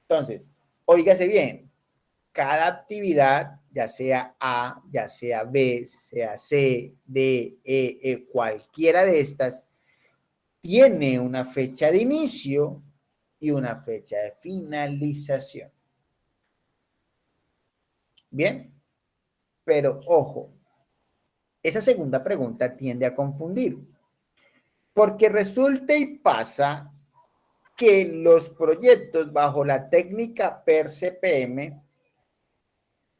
Entonces, óigase bien, cada actividad, ya sea A, ya sea B, sea C, D, cualquiera de estas, tiene una fecha de inicio y una fecha de finalización. Bien, pero ojo, esa segunda pregunta tiende a confundir, porque resulta y pasa que los proyectos bajo la técnica PER-CPM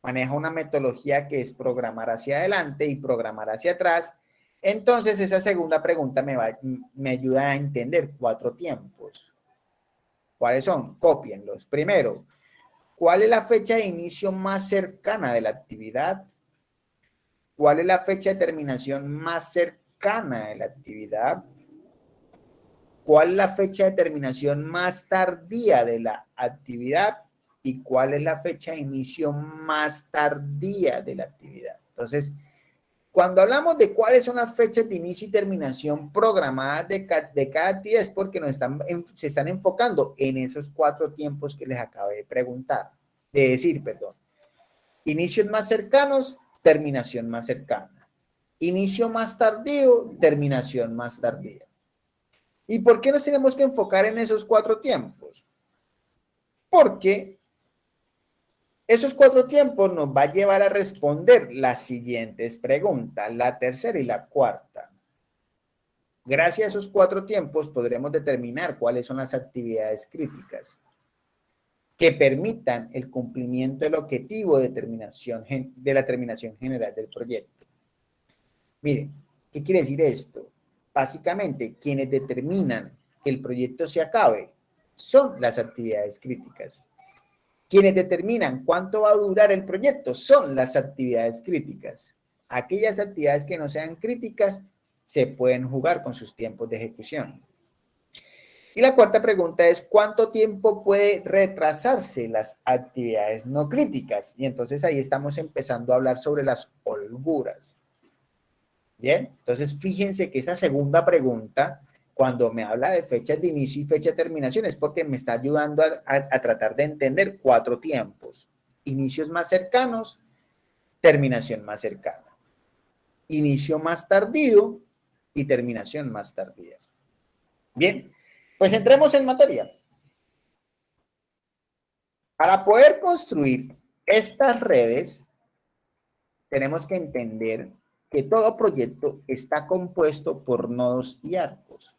maneja una metodología que es programar hacia adelante y programar hacia atrás. Entonces, esa segunda pregunta me ayuda a entender 4 tiempos. ¿Cuáles son? Cópienlos. Primero, ¿cuál es la fecha de inicio más cercana de la actividad? ¿Cuál es la fecha de terminación más cercana de la actividad? ¿Cuál es la fecha de terminación más tardía de la actividad? ¿Y cuál es la fecha de inicio más tardía de la actividad? Entonces, cuando hablamos de cuáles son las fechas de inicio y terminación programadas de cada actividad es porque se están enfocando en esos 4 tiempos que les acabé de decir. Inicios más cercanos, terminación más cercana. Inicio más tardío, terminación más tardía. ¿Y por qué nos tenemos que enfocar en esos 4 tiempos? Porque esos 4 tiempos nos va a llevar a responder las siguientes preguntas, la tercera y la cuarta. Gracias a esos 4 tiempos podremos determinar cuáles son las actividades críticas que permitan el cumplimiento del objetivo de la terminación general del proyecto. Miren, ¿qué quiere decir esto? Básicamente, quienes determinan que el proyecto se acabe son las actividades críticas. Quienes determinan cuánto va a durar el proyecto son las actividades críticas. Aquellas actividades que no sean críticas se pueden jugar con sus tiempos de ejecución. Y la cuarta pregunta es, ¿cuánto tiempo puede retrasarse las actividades no críticas? Y entonces ahí estamos empezando a hablar sobre las holguras. Bien, entonces fíjense que esa segunda pregunta, cuando me habla de fechas de inicio y fecha de terminación, es porque me está ayudando a tratar de entender 4 tiempos. Inicios más cercanos, terminación más cercana. Inicio más tardío y terminación más tardía. Bien, pues entremos en materia. Para poder construir estas redes, tenemos que entender que todo proyecto está compuesto por nodos y arcos.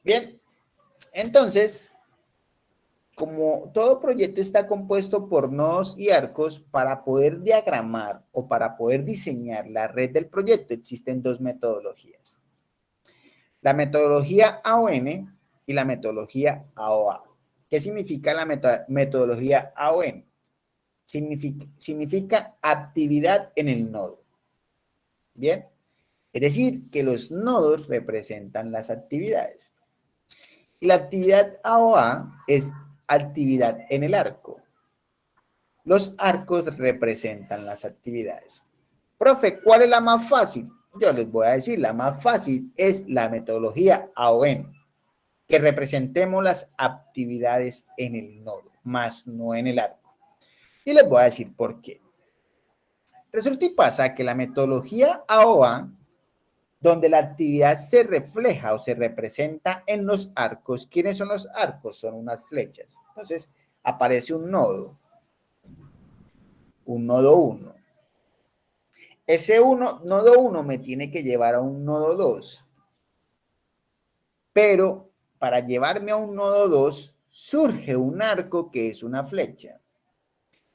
Bien, entonces, como todo proyecto está compuesto por nodos y arcos, para poder diagramar o para poder diseñar la red del proyecto existen 2 metodologías. La metodología AON y la metodología AOA. ¿Qué significa la metodología AON? Significa actividad en el nodo. Bien, es decir, que los nodos representan las actividades. Y la actividad AOA es actividad en el arco. Los arcos representan las actividades. Profe, ¿cuál es la más fácil? Yo les voy a decir, la más fácil es la metodología AOM, que representemos las actividades en el nodo, más no en el arco. Y les voy a decir por qué. Resulta y pasa que la metodología AOA, donde la actividad se refleja o se representa en los arcos. ¿Quiénes son los arcos? Son unas flechas. Entonces, aparece un nodo 1. Ese nodo 1 me tiene que llevar a un nodo 2. Pero para llevarme a un nodo 2, surge un arco que es una flecha.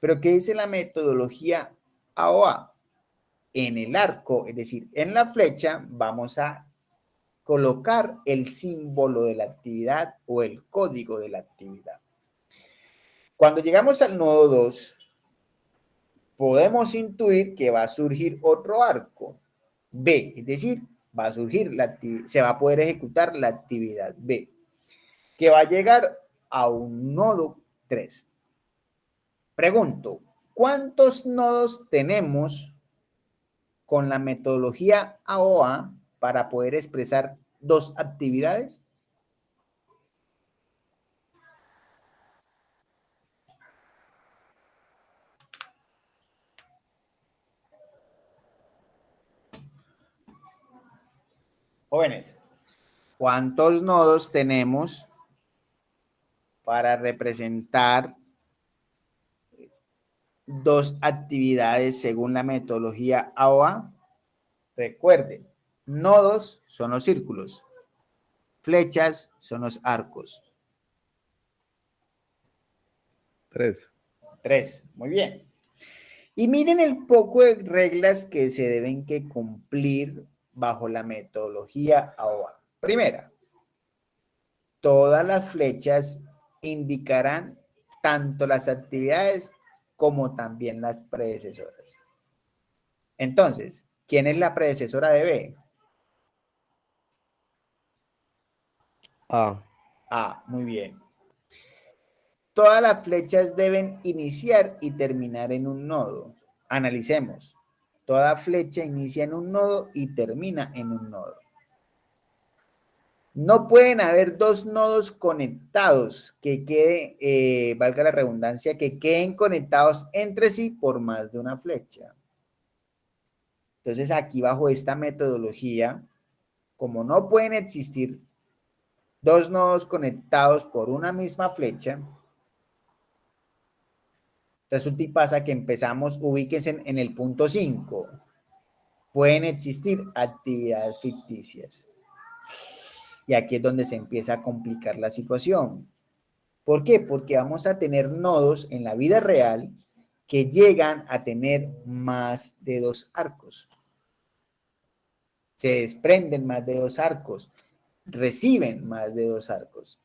Pero ¿qué dice la metodología AOA? En el arco, es decir, en la flecha, vamos a colocar el símbolo de la actividad o el código de la actividad. Cuando llegamos al nodo 2, podemos intuir que va a surgir otro arco B, es decir, va a surgir se va a poder ejecutar la actividad B, que va a llegar a un nodo 3. Pregunto, ¿cuántos nodos tenemos con la metodología AOA para poder expresar dos actividades? Jóvenes, ¿cuántos nodos tenemos para representar dos actividades según la metodología AOA? Recuerden, nodos son los círculos, flechas son los arcos. 3. 3, muy bien. Y miren el poco de reglas que se deben que cumplir bajo la metodología AOA. Primera, todas las flechas indicarán tanto las actividades como también las predecesoras. Entonces, ¿quién es la predecesora de B? A. A, muy bien. Todas las flechas deben iniciar y terminar en un nodo. Analicemos. Toda flecha inicia en un nodo y termina en un nodo. No pueden haber dos nodos conectados que quede, valga la redundancia, que queden conectados entre sí por más de una flecha. Entonces, aquí bajo esta metodología, como no pueden existir dos nodos conectados por una misma flecha, resulta y pasa que empezamos, ubíquense en el punto 5. Pueden existir actividades ficticias. Y aquí es donde se empieza a complicar la situación. ¿Por qué? Porque vamos a tener nodos en la vida real que llegan a tener más de 2 arcos. Se desprenden más de 2 arcos. Reciben más de 2 arcos.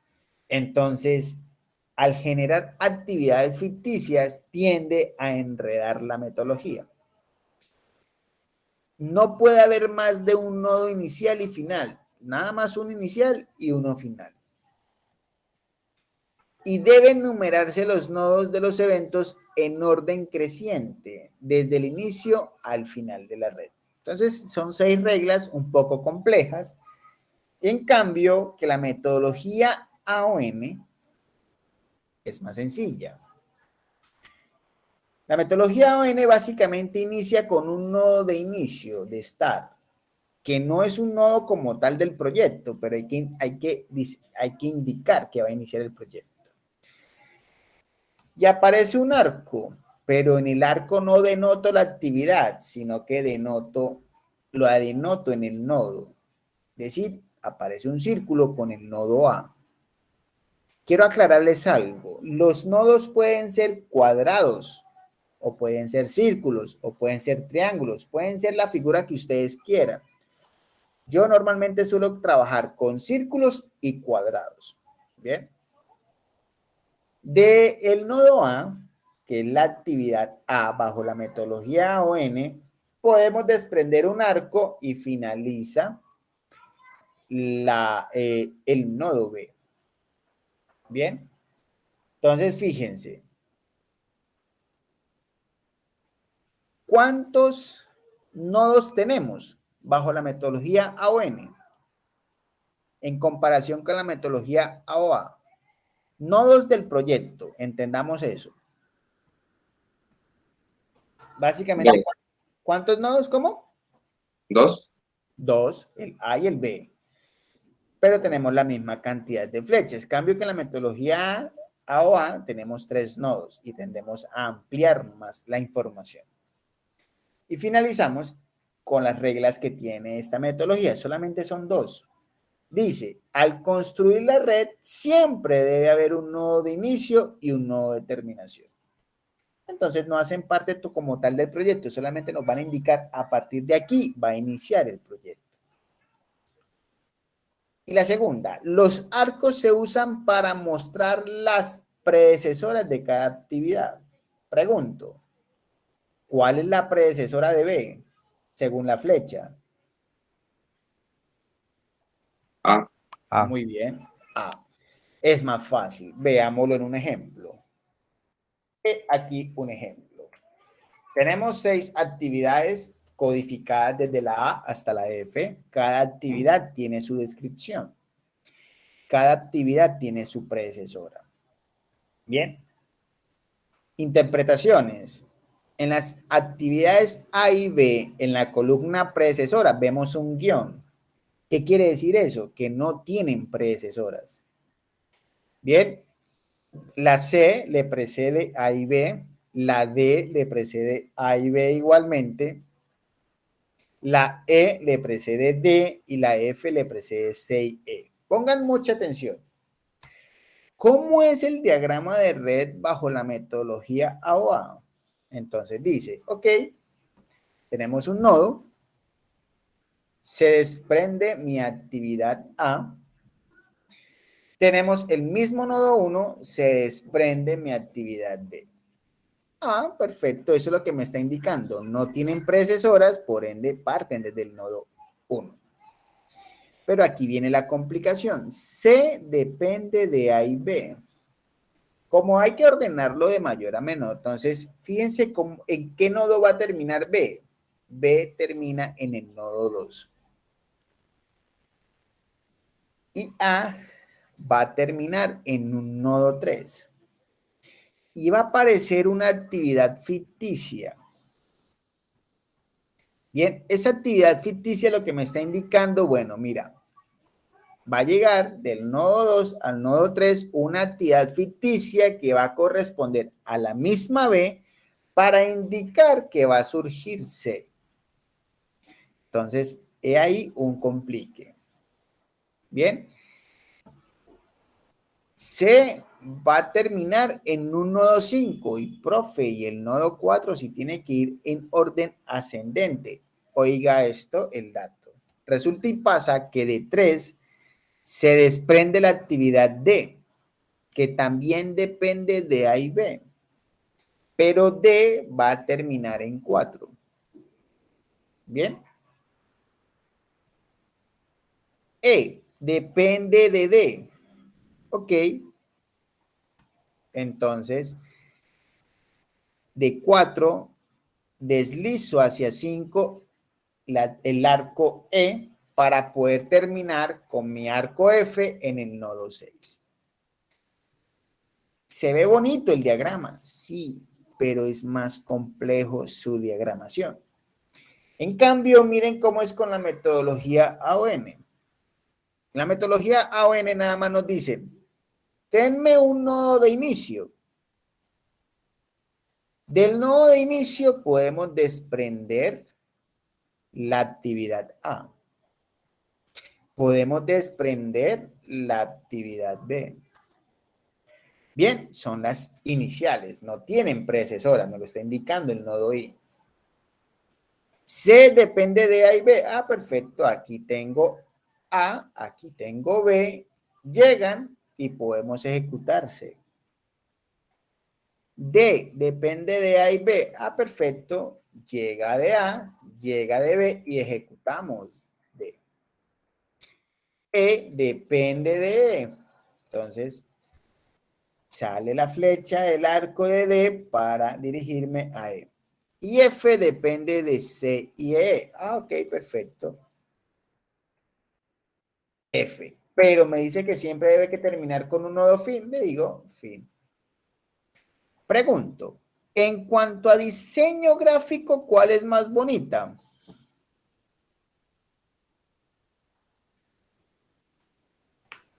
Entonces, al generar actividades ficticias, tiende a enredar la metodología. No puede haber más de un nodo inicial y final. Nada más un inicial y uno final. Y deben numerarse los nodos de los eventos en orden creciente, desde el inicio al final de la red. Entonces, son 6 reglas un poco complejas. En cambio, que la metodología AOM es más sencilla. La metodología AOM básicamente inicia con un nodo de inicio, de start, que no es un nodo como tal del proyecto, pero hay que indicar que va a iniciar el proyecto. Y aparece un arco, pero en el arco no denoto la actividad, sino que lo denoto en el nodo. Es decir, aparece un círculo con el nodo A. Quiero aclararles algo. Los nodos pueden ser cuadrados, o pueden ser círculos, o pueden ser triángulos, pueden ser la figura que ustedes quieran. Yo normalmente suelo trabajar con círculos y cuadrados. Bien. Del nodo A, que es la actividad A bajo la metodología ON, podemos desprender un arco y finaliza el nodo B. Bien. Entonces, fíjense. ¿Cuántos nodos tenemos? bajo la metodología AON en comparación con la metodología AOA. Nodos del proyecto, entendamos eso. Básicamente, Dos. ¿cuántos nodos? ¿Cómo? Dos. Dos, el A y el B. Pero tenemos la misma cantidad de flechas. Cambio que en la metodología AOA tenemos 3 nodos y tendemos a ampliar más la información. Y finalizamos con las reglas que tiene esta metodología. Solamente son 2. Dice, al construir la red siempre debe haber un nodo de inicio y un nodo de terminación. Entonces no hacen parte como tal del proyecto, solamente nos van a indicar a partir de aquí va a iniciar el proyecto. Y la segunda, los arcos se usan para mostrar las predecesoras de cada actividad. Pregunto, ¿cuál es la predecesora de B según la flecha? A. Muy bien, A. Es más fácil, veámoslo en un ejemplo. Aquí un ejemplo. Tenemos 6 actividades codificadas desde la A hasta la F. Cada actividad tiene su descripción. Cada actividad tiene su predecesora. Bien. Interpretaciones. En las actividades A y B, en la columna predecesora, vemos un guión. ¿Qué quiere decir eso? Que no tienen predecesoras. Bien. La C le precede A y B. La D le precede A y B igualmente. La E le precede D y la F le precede C y E. Pongan mucha atención. ¿Cómo es el diagrama de red bajo la metodología AOA? Entonces dice, ok, tenemos un nodo, se desprende mi actividad A, tenemos el mismo nodo 1, se desprende mi actividad B. Ah, perfecto, eso es lo que me está indicando. No tienen predecesoras, por ende parten desde el nodo 1. Pero aquí viene la complicación. C depende de A y B. Como hay que ordenarlo de mayor a menor, entonces fíjense en qué nodo va a terminar B. B termina en el nodo 2. Y A va a terminar en un nodo 3. Y va a aparecer una actividad ficticia. Bien, esa actividad ficticia lo que me está indicando, bueno, mira, va a llegar del nodo 2 al nodo 3 una actividad ficticia que va a corresponder a la misma B para indicar que va a surgir C. Entonces, he ahí un complique. Bien. C va a terminar en un nodo 5 y profe, y el nodo 4 sí tiene que ir en orden ascendente. Oiga esto, el dato. Resulta y pasa que de 3 se desprende la actividad D, que también depende de A y B. Pero D va a terminar en 4. ¿Bien? E depende de D. Ok. Entonces, de 4 deslizo hacia 5 el arco E para poder terminar con mi arco F en el nodo 6. ¿Se ve bonito el diagrama? Sí, pero es más complejo su diagramación. En cambio, miren cómo es con la metodología AON. La metodología AON nada más nos dice, tenme un nodo de inicio. Del nodo de inicio podemos desprender la actividad A. Podemos desprender la actividad B. Bien, son las iniciales, no tienen predecesoras, me lo está indicando el nodo I. C depende de A y B. Ah, perfecto, aquí tengo A, aquí tengo B, llegan y podemos ejecutarse. D depende de A y B. Ah, perfecto, llega de A, llega de B y ejecutamos D. E depende de E. Entonces, sale la flecha del arco de D para dirigirme a E. Y F depende de C y E. Ah, ok, perfecto. F. Pero me dice que siempre debe que terminar con un nodo fin. Le digo fin. Pregunto, en cuanto a diseño gráfico, ¿cuál es más bonita?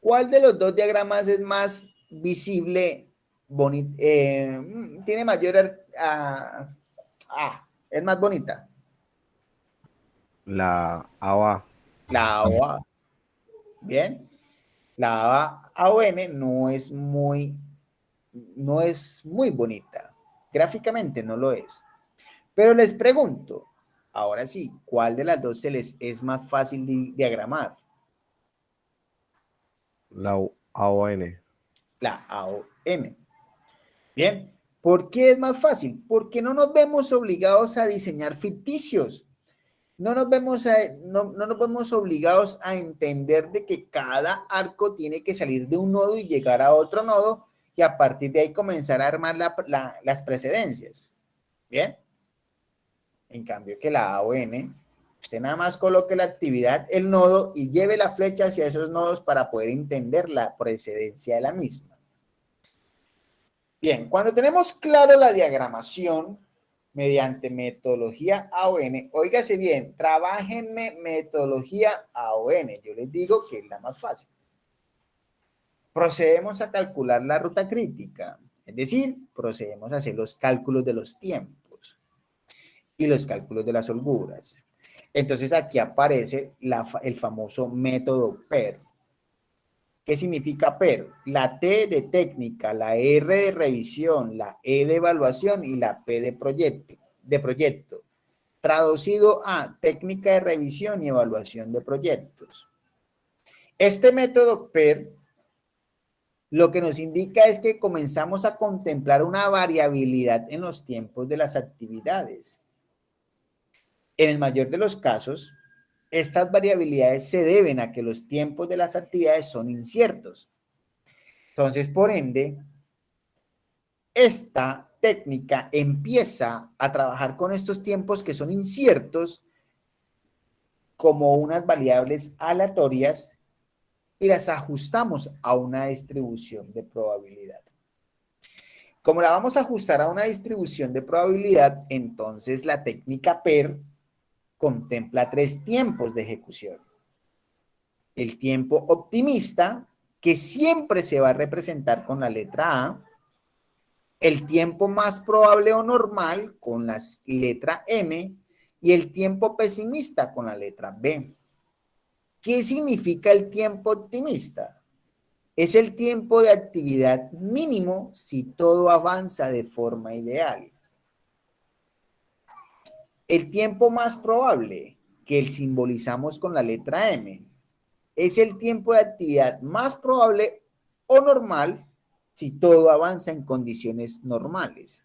¿Cuál de los dos diagramas es más visible, tiene mayor, es más bonita? La ABA. La A. Bien. La AON no es muy bonita. Gráficamente no lo es. Pero les pregunto, ahora sí, ¿cuál de las dos se les es más fácil de diagramar? La AON. La AON. Bien, ¿por qué es más fácil? Porque no nos vemos obligados a diseñar ficticios. No nos vemos obligados a entender de que cada arco tiene que salir de un nodo y llegar a otro nodo y a partir de ahí comenzar a armar las precedencias. Bien. En cambio que la AON, usted nada más coloque la actividad, el nodo y lleve la flecha hacia esos nodos para poder entender la precedencia de la misma. Bien, cuando tenemos claro la diagramación mediante metodología AON, óigase bien, trabajenme metodología AON, yo les digo que es la más fácil. Procedemos a calcular la ruta crítica, es decir, procedemos a hacer los cálculos de los tiempos y los cálculos de las holguras. Entonces aquí aparece el famoso método PER. ¿Qué significa PER? La T de técnica, la R de revisión, la E de evaluación y la P de proyecto. Traducido a técnica de revisión y evaluación de proyectos. Este método PER lo que nos indica es que comenzamos a contemplar una variabilidad en los tiempos de las actividades. En el mayor de los casos, estas variabilidades se deben a que los tiempos de las actividades son inciertos. Entonces, por ende, esta técnica empieza a trabajar con estos tiempos que son inciertos como unas variables aleatorias y las ajustamos a una distribución de probabilidad. Como la vamos a ajustar a una distribución de probabilidad, entonces la técnica PER contempla 3 tiempos de ejecución. El tiempo optimista, que siempre se va a representar con la letra A. El tiempo más probable o normal con la letra M. Y el tiempo pesimista con la letra B. ¿Qué significa el tiempo optimista? Es el tiempo de actividad mínimo si todo avanza de forma ideal. El tiempo más probable, que el simbolizamos con la letra M, es el tiempo de actividad más probable o normal si todo avanza en condiciones normales.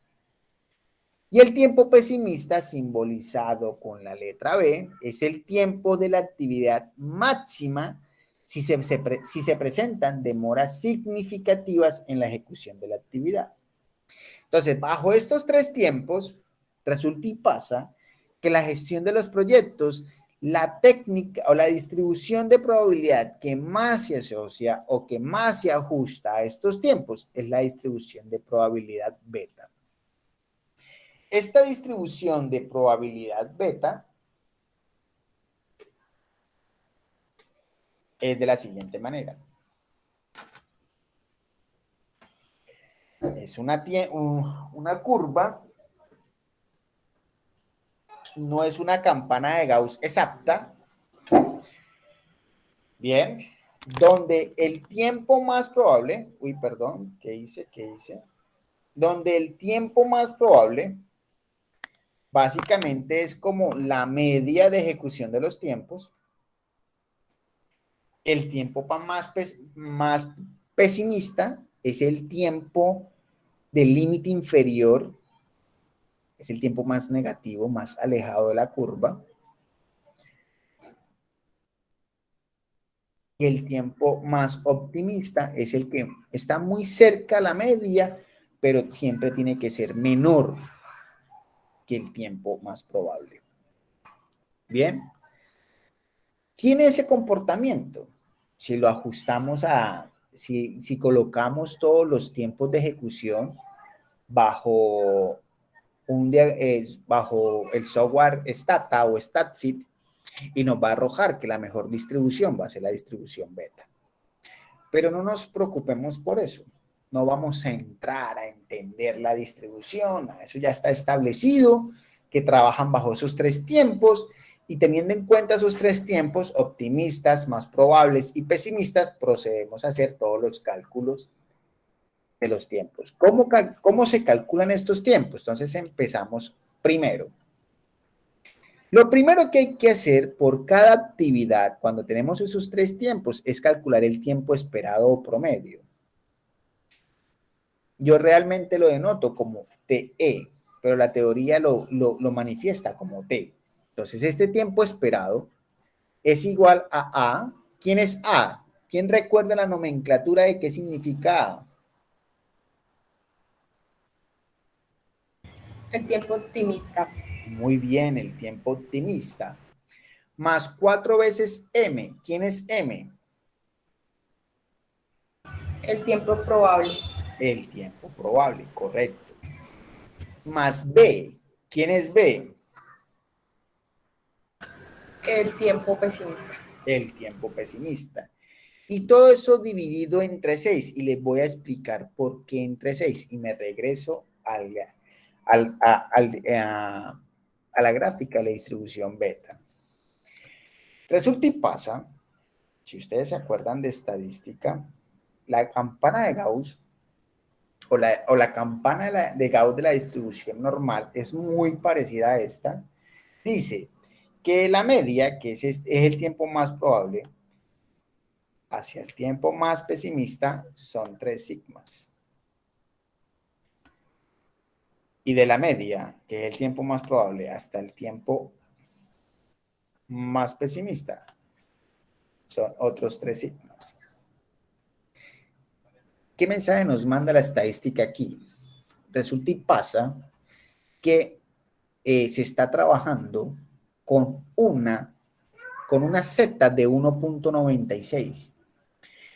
Y el tiempo pesimista, simbolizado con la letra B, es el tiempo de la actividad máxima si se presentan demoras significativas en la ejecución de la actividad. Entonces, bajo estos 3 tiempos, resulta y pasa que la gestión de los proyectos, la técnica o la distribución de probabilidad que más se asocia o que más se ajusta a estos tiempos es la distribución de probabilidad beta. Esta distribución de probabilidad beta es de la siguiente manera. Es una curva, no es una campana de Gauss exacta, bien, donde el tiempo más probable, donde el tiempo más probable básicamente es como la media de ejecución de los tiempos. El tiempo más pesimista es el tiempo del límite inferior, es el tiempo más negativo, más alejado de la curva. Y el tiempo más optimista es el que está muy cerca a la media, pero siempre tiene que ser menor. que el tiempo más probable. Bien. Tiene ese comportamiento. Si lo ajustamos si colocamos todos los tiempos de ejecución bajo, bajo el software Stata o StatFit, y nos va a arrojar que la mejor distribución va a ser la distribución beta. Pero no nos preocupemos por eso. No vamos a entrar a entender la distribución. Eso ya está establecido, que trabajan bajo esos 3 tiempos, y teniendo en cuenta esos 3 tiempos, optimistas, más probables y pesimistas, procedemos a hacer todos los cálculos de los tiempos. ¿Cómo se calculan estos tiempos? Entonces empezamos primero. Lo primero que hay que hacer por cada actividad, cuando tenemos esos 3 tiempos, es calcular el tiempo esperado o promedio. Yo realmente lo denoto como TE, pero la teoría lo manifiesta como T. Entonces, este tiempo esperado es igual a A. ¿Quién es A? ¿Quién recuerda la nomenclatura de qué significa A? El tiempo optimista. Muy bien, el tiempo optimista. Más 4 veces M. ¿Quién es M? El tiempo probable. El tiempo probable, correcto. Más B. ¿Quién es B? El tiempo pesimista. El tiempo pesimista. Y todo eso dividido entre 6. Y les voy a explicar por qué entre 6. Y me regreso a la gráfica de la distribución beta. Resulta y pasa, si ustedes se acuerdan de estadística, la campana de Gauss o la campana de Gauss de la distribución normal es muy parecida a esta. Dice que la media, que es el tiempo más probable, hacia el tiempo más pesimista son 3 sigmas. Y de la media, que es el tiempo más probable, hasta el tiempo más pesimista, son otros 3 sigmas. ¿Qué mensaje nos manda la estadística aquí? Resulta y pasa que se está trabajando con una Z de 1.96,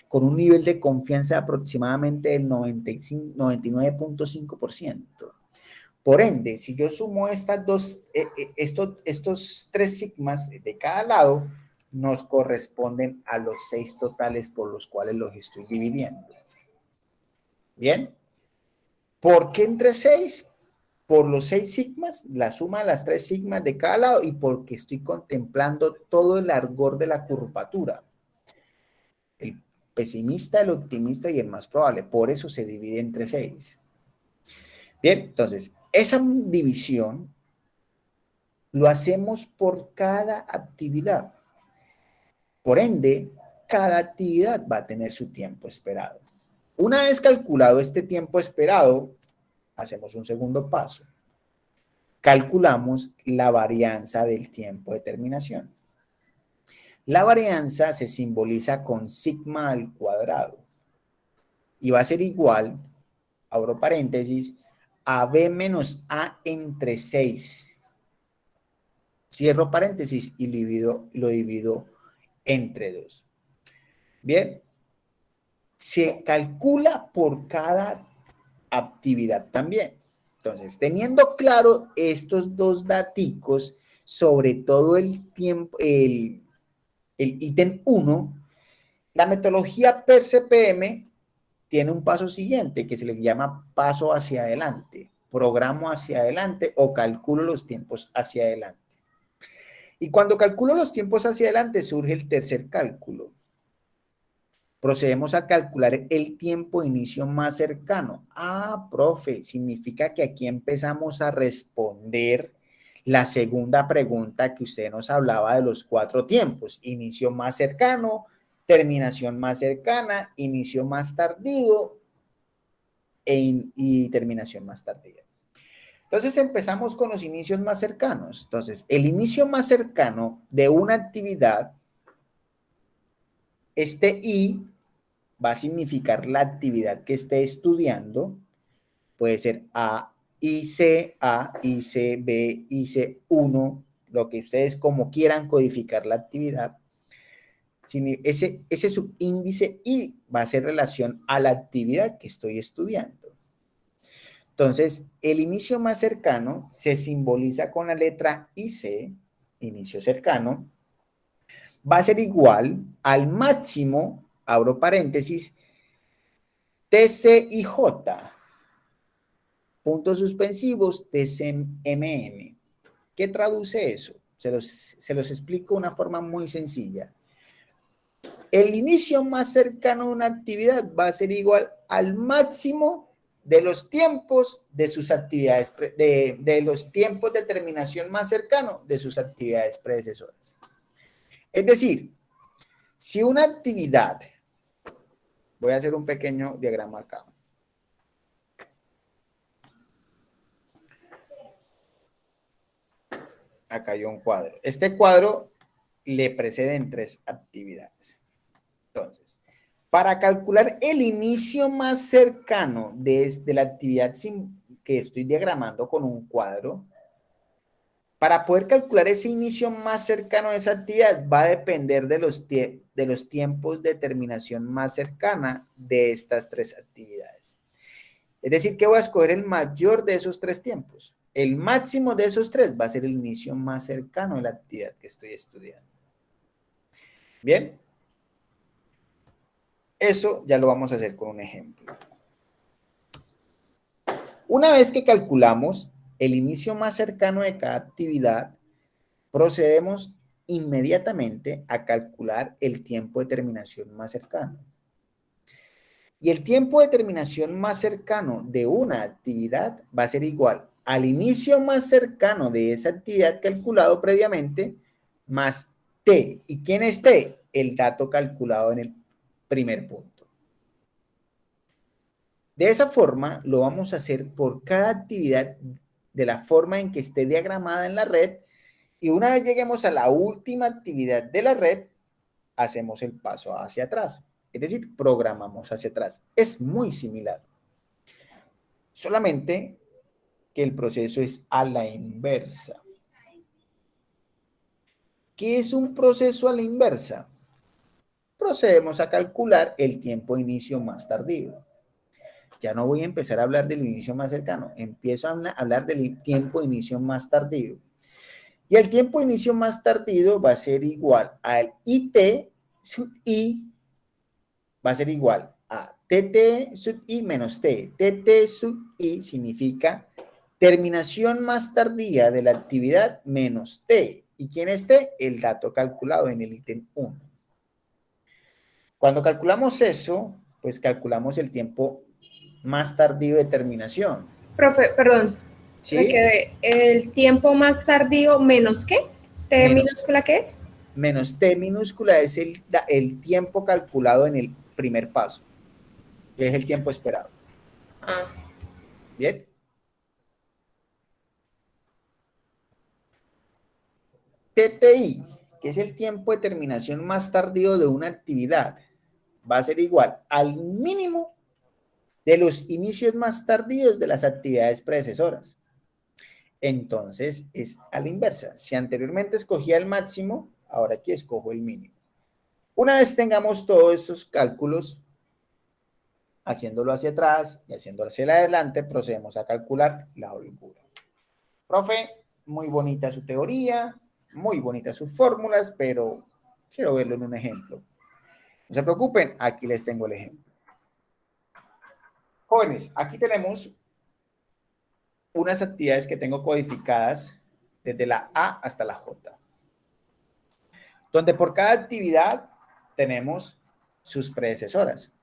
con un nivel de confianza de aproximadamente del 99.5%. Por ende, si yo sumo estos 3 sigmas de cada lado, nos corresponden a los 6 totales por los cuales los estoy dividiendo. ¿Bien? ¿Por qué entre 6? Por los 6 sigmas, la suma de las 3 sigmas de cada lado, y porque estoy contemplando todo el largor de la curvatura. El pesimista, el optimista y el más probable. Por eso se divide entre 6. Bien, entonces, esa división lo hacemos por cada actividad. Por ende, cada actividad va a tener su tiempo esperado. Una vez calculado este tiempo esperado, hacemos un segundo paso. Calculamos la varianza del tiempo de terminación. La varianza se simboliza con sigma al cuadrado y va a ser igual, abro paréntesis, a B menos A entre 6. Cierro paréntesis y lo divido entre 2. Bien, se calcula por cada actividad también. Entonces, teniendo claro estos 2 daticos, sobre todo el tiempo, el ítem 1, la metodología PERCE-PM tiene un paso siguiente que se le llama paso hacia adelante, programo hacia adelante o calculo los tiempos hacia adelante. Y cuando calculo los tiempos hacia adelante surge el tercer cálculo. Procedemos a calcular el tiempo de inicio más cercano. Ah, profe, significa que aquí empezamos a responder la segunda pregunta que usted nos hablaba de los 4 tiempos. Inicio más cercano, terminación más cercana, inicio más tardío y terminación más tardía. Entonces empezamos con los inicios más cercanos. Entonces, el inicio más cercano de una actividad, este I va a significar la actividad que esté estudiando. Puede ser A IC-A, IC-B, IC-1, lo que ustedes como quieran codificar la actividad. Ese subíndice I va a hacer relación a la actividad que estoy estudiando. Entonces, el inicio más cercano se simboliza con la letra IC, inicio cercano, va a ser igual al máximo, abro paréntesis, TCIJ, puntos suspensivos, TCMM. ¿Qué traduce eso? Se los explico de una forma muy sencilla. El inicio más cercano de una actividad va a ser igual al máximo de los tiempos de sus actividades, de los tiempos de terminación más cercano de sus actividades predecesoras. Es decir, si una actividad, voy a hacer un pequeño diagrama acá. Acá hay un cuadro. Este cuadro le preceden 3 actividades. Entonces, para calcular el inicio más cercano de la actividad que estoy diagramando con un cuadro, para poder calcular ese inicio más cercano de esa actividad va a depender de los tiempos de terminación más cercana de estas 3 actividades. Es decir, que voy a escoger el mayor de esos 3 tiempos. El máximo de esos 3 va a ser el inicio más cercano de la actividad que estoy estudiando. Bien. Eso ya lo vamos a hacer con un ejemplo. Una vez que calculamos el inicio más cercano de cada actividad, procedemos inmediatamente a calcular el tiempo de terminación más cercano. Y el tiempo de terminación más cercano de una actividad va a ser igual al inicio más cercano de esa actividad calculado previamente más T. ¿Y quién es T? El dato calculado en el primer punto. De esa forma, lo vamos a hacer por cada actividad de la forma en que esté diagramada en la red, y una vez lleguemos a la última actividad de la red, hacemos el paso hacia atrás. Es decir, programamos hacia atrás. Es muy similar. Solamente que el proceso es a la inversa. ¿Qué es un proceso a la inversa? Procedemos a calcular el tiempo de inicio más tardío. Ya no voy a empezar a hablar del inicio más cercano, empiezo a hablar del tiempo de inicio más tardío. Y el tiempo de inicio más tardío va a ser igual al IT sub I, va a ser igual a TT sub I menos T. TT sub I significa terminación más tardía de la actividad menos T. ¿Y quién es T? El dato calculado en el ítem 1. Cuando calculamos eso, pues calculamos el tiempo más tardío de terminación. Profe, perdón, ¿Sí? me quedé. ¿El tiempo más tardío menos qué? ¿T minúscula qué es? Menos T minúscula es el tiempo calculado en el primer paso, que es el tiempo esperado. Ah. ¿Bien? TTI, que es el tiempo de terminación más tardío de una actividad, va a ser igual al mínimo de los inicios más tardíos de las actividades predecesoras. Entonces, es a la inversa. Si anteriormente escogía el máximo, ahora aquí escojo el mínimo. Una vez tengamos todos estos cálculos, haciéndolo hacia atrás y haciéndolo hacia adelante, procedemos a calcular la holgura. Profe, muy bonita su teoría, muy bonitas sus fórmulas, pero quiero verlo en un ejemplo. No se preocupen, aquí les tengo el ejemplo. Jóvenes, aquí tenemos unas actividades que tengo codificadas desde la A hasta la J, donde por cada actividad tenemos sus predecesoras.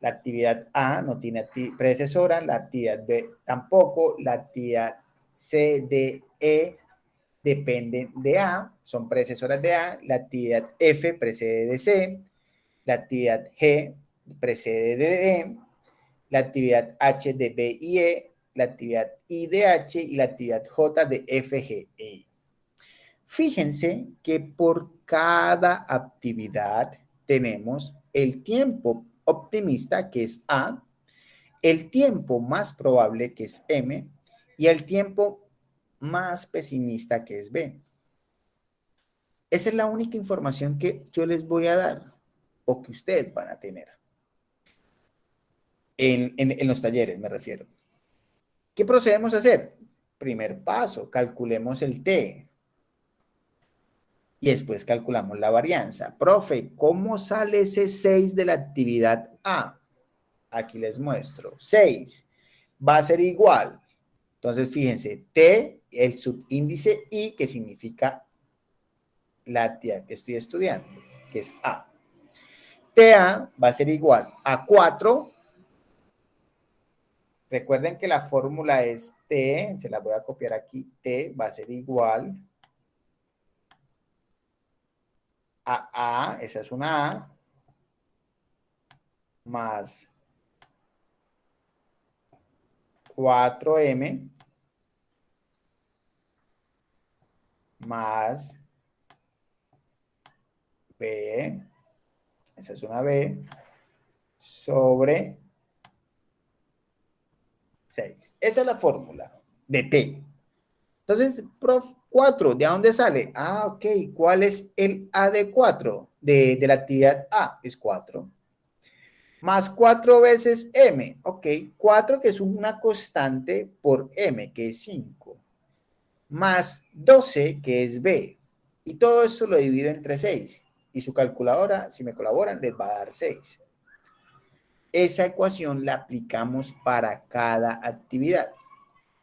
La actividad A no tiene predecesora, la actividad B tampoco, la actividad C, D, E dependen de A, son predecesoras de A, la actividad F precede de C, la actividad G precede de E, la actividad H de B y E, la actividad I de H y la actividad J de F, G, E. Fíjense que por cada actividad tenemos el tiempo optimista, que es A, el tiempo más probable, que es M, y el tiempo más pesimista, que es B. Esa es la única información que yo les voy a dar o que ustedes van a tener. En los talleres, me refiero. ¿Qué procedemos a hacer? Primer paso, calculemos el T. Y después calculamos la varianza. Profe, ¿cómo sale ese 6 de la actividad A? Aquí les muestro. 6 va a ser igual. Entonces, fíjense, T, el subíndice I, que significa la actividad que estoy estudiando, que es A. TA va a ser igual a 4. Recuerden que la fórmula es T, se la voy a copiar aquí. T va a ser igual a A, esa es una A, más 4M más B, esa es una B, sobre 6. Esa es la fórmula de T. Entonces, prof, 4, ¿de dónde sale? Ah, ok, ¿cuál es el A de 4? De la actividad A, es 4. Más 4 veces M, ok, 4 que es una constante por M, que es 5. Más 12, que es B. Y todo esto lo divido entre 6. Y su calculadora, si me colaboran, les va a dar 6. Esa ecuación la aplicamos para cada actividad.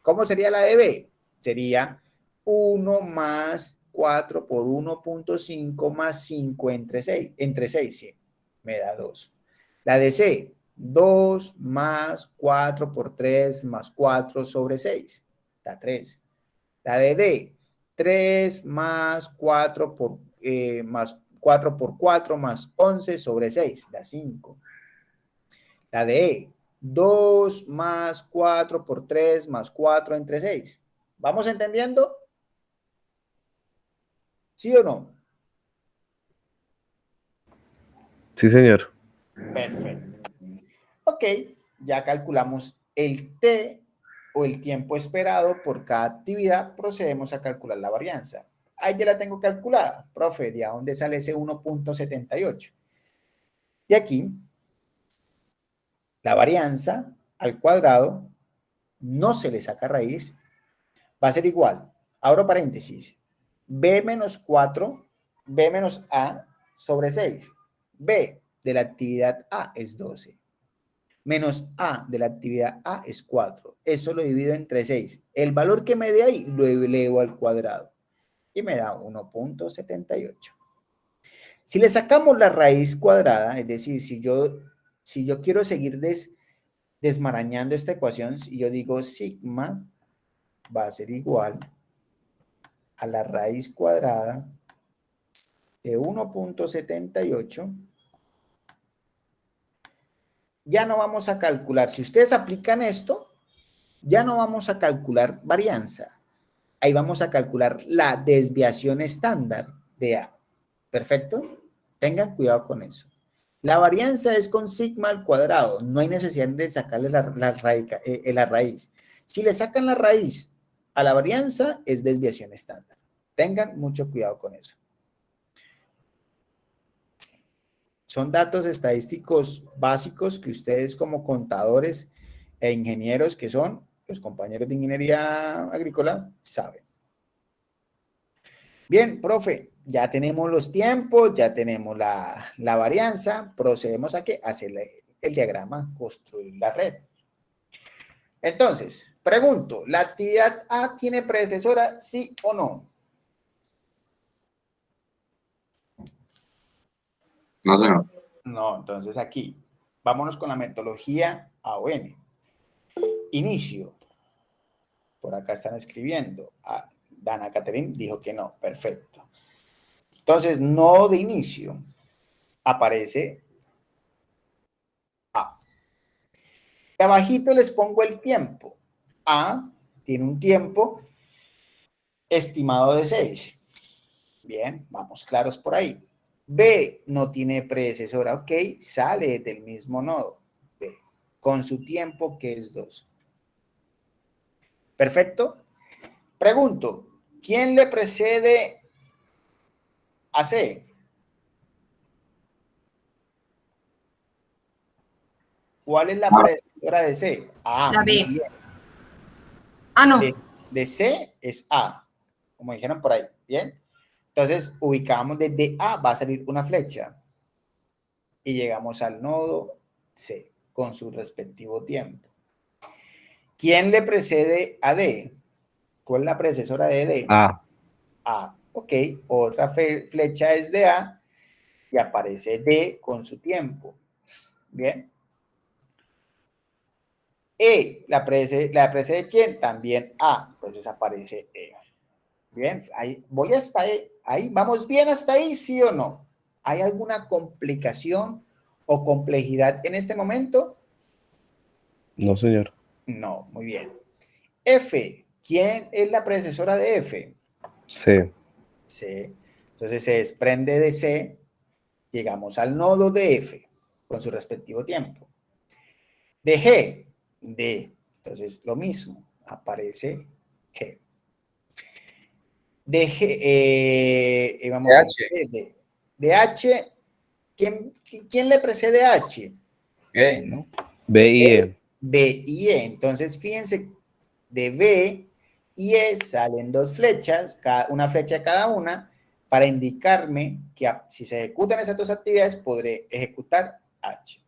¿Cómo sería la de B? Sería 1 más 4 por 1.5 más 5 entre 6, sí, me da 2. La de C, 2 más 4 por 3 más 4 sobre 6, da 3. La de D, 3 más 4 por, más 4 por 4 más 11 sobre 6, da 5. La de E, 2 más 4 por 3 más 4 entre 6. ¿Vamos entendiendo? ¿Sí o no? Sí, señor. Perfecto. Ok, ya calculamos el T o el tiempo esperado por cada actividad. Procedemos a calcular la varianza. Ahí ya la tengo calculada. Profe, ¿de dónde sale ese 1.78? Y aquí, la varianza al cuadrado no se le saca raíz, va a ser igual, abro paréntesis, B menos 4, B menos A sobre 6. B de la actividad A es 12. Menos A de la actividad A es 4. Eso lo divido entre 6. El valor que me dé ahí lo elevo al cuadrado. Y me da 1.78. Si le sacamos la raíz cuadrada, es decir, si yo quiero seguir desmarañando esta ecuación, si yo digo sigma va a ser igual a la raíz cuadrada de 1.78, ya no vamos a calcular. Si ustedes aplican esto, ya no vamos a calcular varianza. Ahí vamos a calcular la desviación estándar de A. ¿Perfecto? Tengan cuidado con eso. La varianza es con sigma al cuadrado. No hay necesidad de sacarle la raíz. Si le sacan la raíz a la varianza, es desviación estándar. Tengan mucho cuidado con eso. Son datos estadísticos básicos que ustedes como contadores e ingenieros, que son los compañeros de ingeniería agrícola, saben. Bien, profe, ya tenemos los tiempos, ya tenemos la varianza. Procedemos a ¿qué? Hacer el diagrama, construir la red. Entonces, pregunto, ¿la actividad A tiene predecesora, sí o no? No, señor. No, entonces aquí, vámonos con la metodología A o N. Inicio. Por acá están escribiendo. Ah, Dana Catherine dijo que no. Perfecto. Entonces, no de inicio. Aparece A. Y abajito les pongo el tiempo. A tiene un tiempo estimado de 6. Bien, vamos claros por ahí. B no tiene predecesora, ok, sale del mismo nodo. B. con su tiempo que es 2. Perfecto. Pregunto, ¿quién le precede a C? ¿Cuál es la predecesora de C? La Muy B. bien. No. De C es A, como dijeron por ahí. Bien. Entonces, ubicamos desde A, va a salir una flecha. Y llegamos al nodo C, con su respectivo tiempo. ¿Quién le precede a D? ¿Cuál es la predecesora de D? A. A. Ok, otra flecha es de A y aparece D con su tiempo. Bien. E, ¿la precede quién? También A. Entonces aparece E. Bien, ahí voy hasta ahí. ¿Vamos bien hasta ahí, sí o no? ¿Hay alguna complicación o complejidad en este momento? No, señor. No, muy bien. F, ¿quién es la predecesora de F? C. C. Entonces se desprende de C, llegamos al nodo de F con su respectivo tiempo. De G, D. Entonces lo mismo, aparece G. De G, vamos De a H. ver, de H, ¿quién le precede a H? ¿No? B y E. B y E. Entonces, fíjense, de B y E salen dos flechas, una flecha cada una, para indicarme que si se ejecutan esas dos actividades, podré ejecutar H.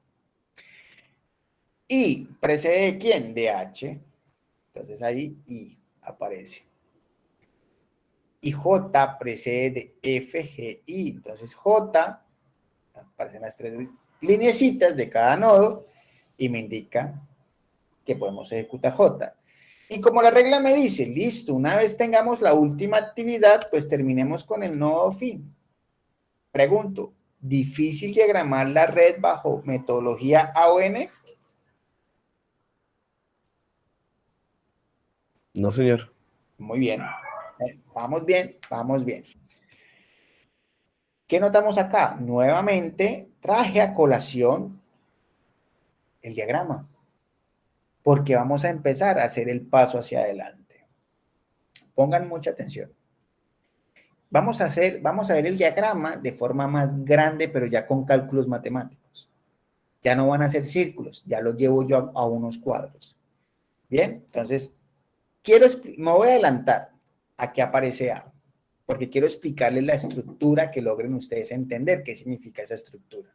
Y precede de quién? De H. Entonces ahí I aparece. Y J precede de F, G, I. Entonces J, aparecen las tres lineecitas de cada nodo y me indica que podemos ejecutar J. Y como la regla me dice, listo, una vez tengamos la última actividad, pues terminemos con el nodo fin. Pregunto, ¿difícil diagramar la red bajo metodología AON? No, señor. Muy bien. Vamos bien, vamos bien. ¿Qué notamos acá? Nuevamente traje a colación el diagrama, porque vamos a empezar a hacer el paso hacia adelante. Pongan mucha atención. Vamos a ver el diagrama de forma más grande, pero ya con cálculos matemáticos. Ya no van a ser círculos, ya los llevo yo a unos cuadros. Bien, entonces, me voy a adelantar a qué aparece A, porque quiero explicarles la estructura que logren ustedes entender qué significa esa estructura.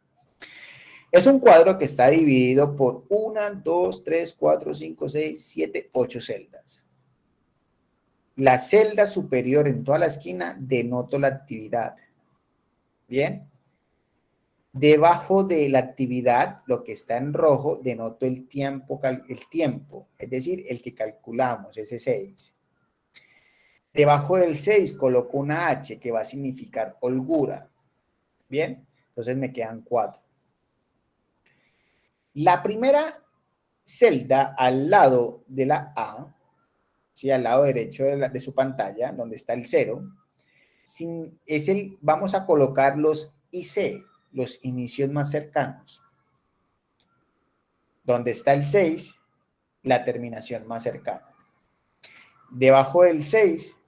Es un cuadro que está dividido por 1, 2, 3, 4, 5, 6, 7, 8 celdas. La celda superior en toda la esquina denoto la actividad. Bien. Debajo de la actividad, lo que está en rojo, denoto el tiempo, es decir, el que calculamos, ese 6. Debajo del 6 coloco una H que va a significar holgura. Bien, entonces me quedan 4. La primera celda al lado de la A, ¿sí? Al lado derecho de su pantalla, donde está el 0, vamos a colocar los IC, los inicios más cercanos. Donde está el 6, la terminación más cercana. Debajo del 6,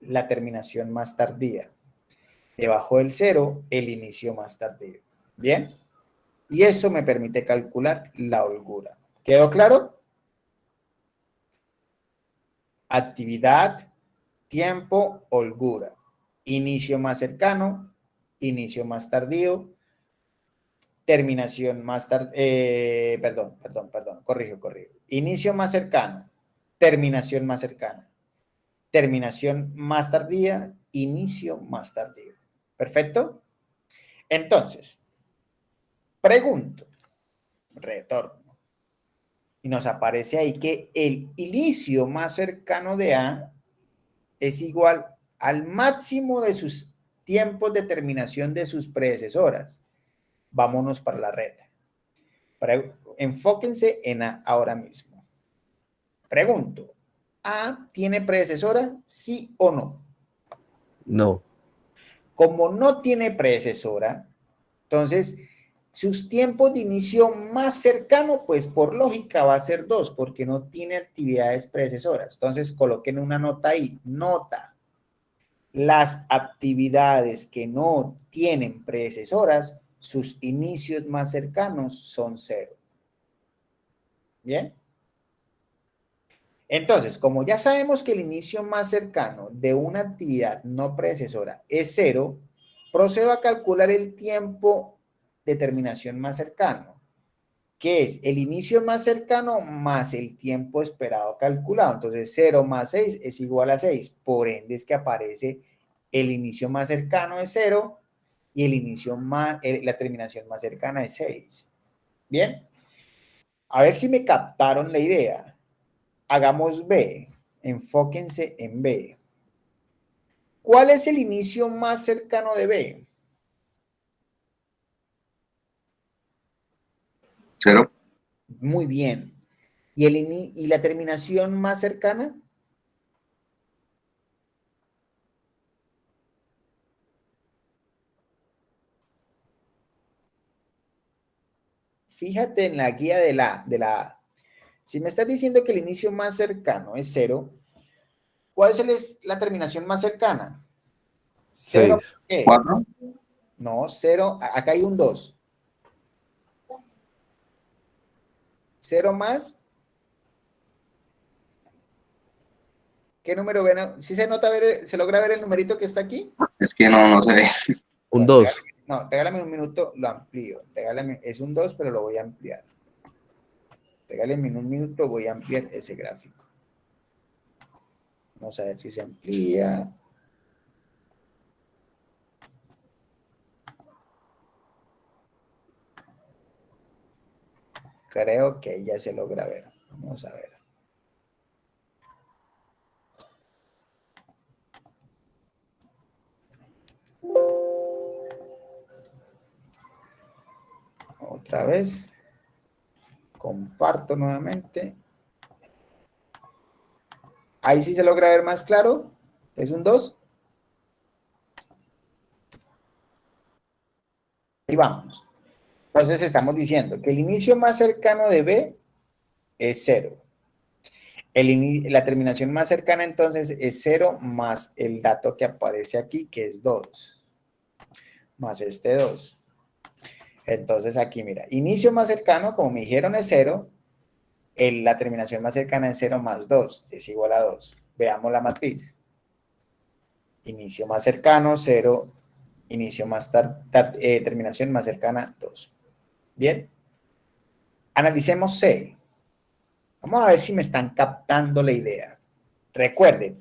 la terminación más tardía. Debajo del 0, el inicio más tardío. ¿Bien? Y eso me permite calcular la holgura. ¿Quedó claro? Actividad, tiempo, holgura. Inicio más cercano, inicio más tardío, terminación más tardía, corrijo. Inicio más cercano, terminación más cercana, terminación más tardía, inicio más tardío. ¿Perfecto? Entonces, pregunto, retorno, y nos aparece ahí que el inicio más cercano de A es igual al máximo de sus tiempos de terminación de sus predecesoras. Vámonos para la red. Enfóquense en A ahora mismo. Pregunto, ¿A tiene predecesora? ¿Sí o no? No. Como no tiene predecesora, entonces Sus tiempos de inicio más cercano, pues por lógica va a ser 2, porque no tiene actividades predecesoras. Entonces coloquen una nota ahí, nota. Las actividades que no tienen predecesoras, sus inicios más cercanos son 0. ¿Bien? Entonces, como ya sabemos que el inicio más cercano de una actividad no predecesora es 0, procedo a calcular el tiempo de terminación más cercano, que es el inicio más cercano más el tiempo esperado calculado. Entonces, 0 más 6 es igual a 6. Por ende, es que aparece el inicio más cercano es 0 y el inicio más, la terminación más cercana es 6. ¿Bien? A ver si me captaron la idea. Hagamos B. Enfóquense en B. ¿Cuál es el inicio más cercano de B? 0. Muy bien. ¿Y la terminación más cercana? Fíjate en la guía de la. Si me estás diciendo que el inicio más cercano es 0, ¿cuál es la terminación más cercana? 0. 6. ¿Qué? 4. No, 0. Acá hay un 2. 0 más. ¿Qué número ven? ¿Sí se nota ver, se logra ver el numerito que está aquí? Es que no se ve. Un Bueno, 2. regálame un minuto, lo amplío. Regálame, es un 2, pero lo voy a ampliar. Regálame un minuto, voy a ampliar ese gráfico. Vamos a ver si se amplía. Creo que ya se logra ver. Vamos a ver. Otra vez. Comparto nuevamente. Ahí sí se logra ver más claro. ¿Es un 2? Ahí vamos. Entonces estamos diciendo que el inicio más cercano de B es 0. La terminación más cercana entonces es 0 más el dato que aparece aquí, que es 2. Más este 2. Entonces aquí, mira, inicio más cercano, como me dijeron, es 0. La terminación más cercana es 0 más 2, es igual a 2. Veamos la matriz. Inicio más cercano, 0. Inicio más terminación más cercana, 2. Bien. Analicemos C. Vamos a ver si me están captando la idea. Recuerden,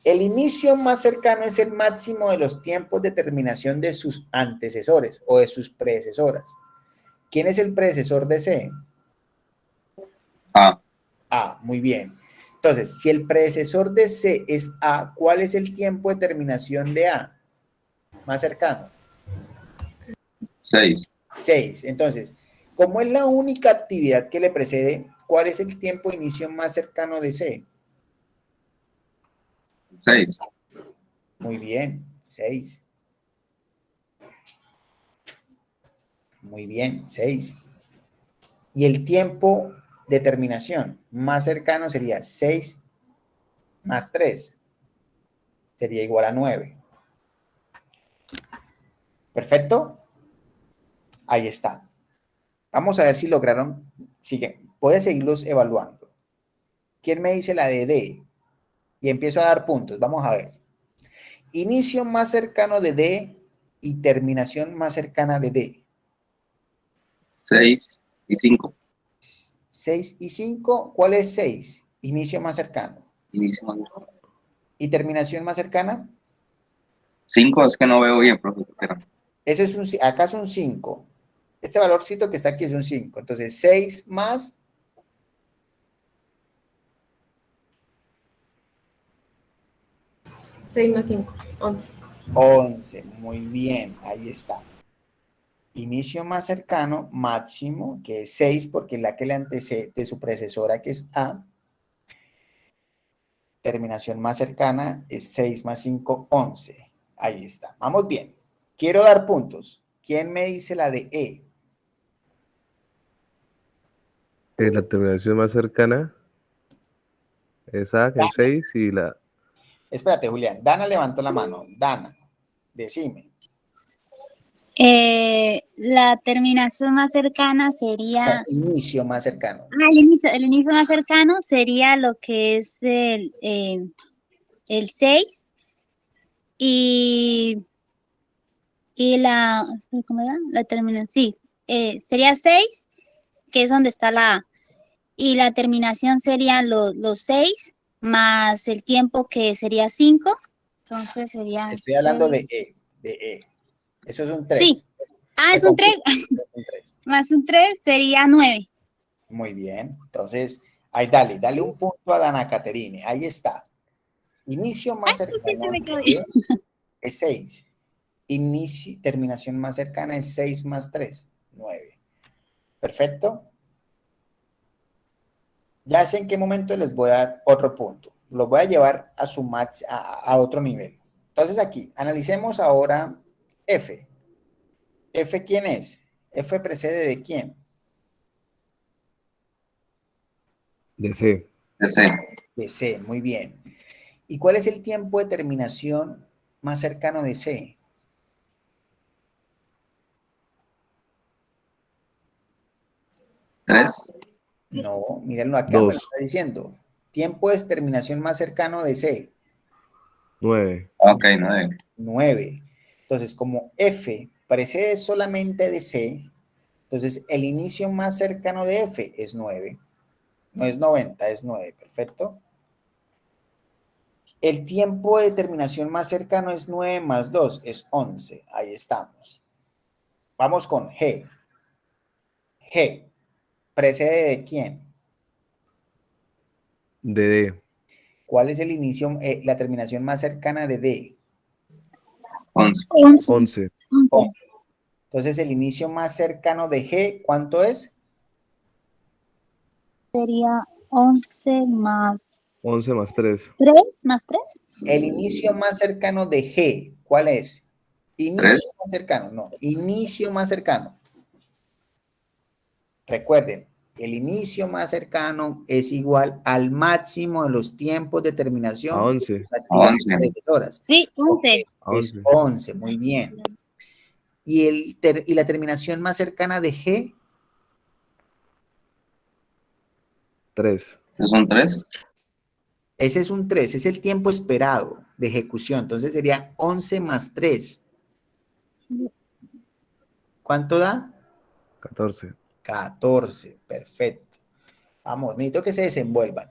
el inicio más cercano es el máximo de los tiempos de terminación de sus antecesores o de sus predecesoras. ¿Quién es el predecesor de C? A. A, muy bien. Entonces, si el predecesor de C es A, ¿cuál es el tiempo de terminación de A? Más cercano. 6. 6. Entonces, como es la única actividad que le precede, ¿cuál es el tiempo de inicio más cercano de C? 6. Muy bien, 6. Muy bien, 6. Y el tiempo de terminación más cercano sería 6 más 3. Sería igual a 9. ¿Perfecto? Ahí está. Vamos a ver si lograron. Sigue. Voy a seguirlos evaluando. ¿Quién me dice la de D? Y empiezo a dar puntos. Vamos a ver. Inicio más cercano de D y terminación más cercana de D. 6 y 5. 6 y 5. ¿Cuál es 6? Inicio más cercano. Inicio más. ¿Y terminación más cercana? 5 es que no veo bien, profe. Espera. Ese es acá es un 5. Este valorcito que está aquí es un 5. Entonces, 6 más 6 más 5, 11. 11. Muy bien, ahí está. Inicio más cercano, máximo, que es 6, porque es la que le antecede de su predecesora, que es A. Terminación más cercana es 6 más 5, 11. Ahí está. Vamos bien. Quiero dar puntos. ¿Quién me dice la de E? La terminación más cercana es A, que es 6, y la Espérate, Julián. Dana levantó la mano. Dana, decime. La terminación más cercana sería, Inicio más cercano. el inicio más cercano sería lo que es el 6 y, ¿cómo era? La terminación, sí, sería 6, que es donde está la A, y la terminación serían los 6 más el tiempo que sería 5, entonces serían Estoy hablando 6. de E. Eso es un Sí, 3. es un 3, Un 3. más un 3 sería 9. Muy bien. Entonces, ahí dale un punto a Dana Caterine. Ahí está. Inicio más Sí, se cercano me quedó de bien. E es 6. Inicio, terminación más cercana es 6 más 3, 9. Perfecto. Ya sé en qué momento les voy a dar otro punto. Los voy a llevar a su match a otro nivel. Entonces aquí, analicemos ahora F. F, ¿quién es? F precede de quién? de C. Ese, De C, muy bien. ¿Y cuál es el tiempo de terminación más cercano de C? 3, No, mírenlo acá, me lo 2, está diciendo. Tiempo de terminación más cercano de C, 9. ok, 9. 9. Entonces, como F precede solamente de C, entonces el inicio más cercano de F es 9. No es 90, es 9, perfecto. El tiempo de terminación más cercano es 9 más 2, es 11. Ahí estamos. Vamos con G. G, ¿precede de quién? De D. ¿Cuál es el inicio, la terminación más cercana de D? 11. 11. 11. 11. Entonces, el inicio más cercano de G, ¿cuánto es? Sería 11 más 11 más 3. 3, más 3. El inicio más cercano de G, ¿cuál es? 3. Inicio más cercano, no. Inicio más cercano. Recuerden, el inicio más cercano es igual al máximo de los tiempos de A terminación de 11. sus actividades 11. predecesoras. Sí, Ok, 11. A es 11. 11, muy bien. Y la terminación más cercana de G, 3. ¿Es un 3? ese es un 3, es el tiempo esperado de ejecución. Entonces sería 11 más 3. ¿Cuánto da? 14. 14, perfecto. Vamos, necesito que se desenvuelvan.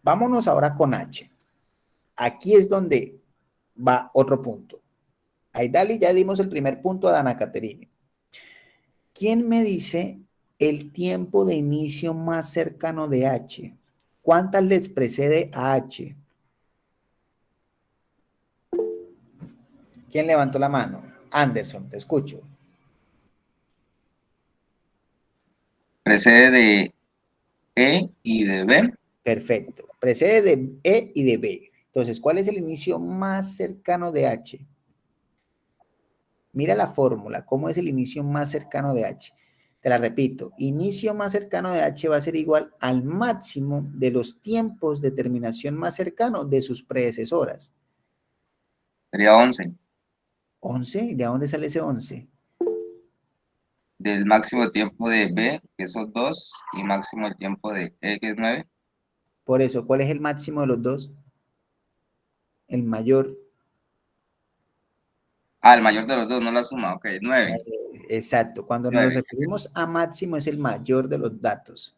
Vámonos ahora con H. Aquí es donde va otro punto. Ahí dale, ya dimos el primer punto a Dana Caterine. ¿Quién me dice el tiempo de inicio más cercano de H? ¿Cuántas les precede a H? ¿Quién levantó la mano? Anderson, te escucho. Precede de E y de B. Perfecto. Precede de E y de B. Entonces, ¿cuál es el inicio más cercano de H? Mira la fórmula, ¿cómo es el inicio más cercano de H? Te la repito, inicio más cercano de H va a ser igual al máximo de los tiempos de terminación más cercano de sus predecesoras. Sería 11. 11, ¿de dónde sale ese 11? Del máximo tiempo de B, que son 2, y máximo el tiempo de E, que es 9. Por eso, ¿cuál es el máximo de los dos? El mayor. Ah, el mayor de los dos, no la suma, ok, 9. Exacto, cuando nos 9. referimos a máximo es el mayor de los datos.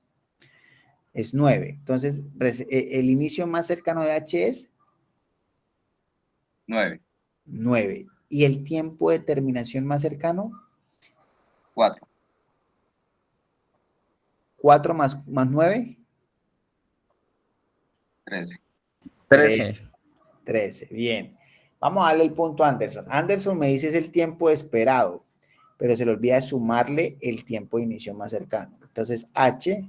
Es 9. Entonces, el inicio más cercano de H es 9. 9. ¿Y el tiempo de terminación más cercano? 4. 4 más 9. 13. 13. 13, bien. Vamos a darle el punto a Anderson. Anderson me dice es el tiempo esperado, pero se le olvida sumarle el tiempo de inicio más cercano. Entonces, H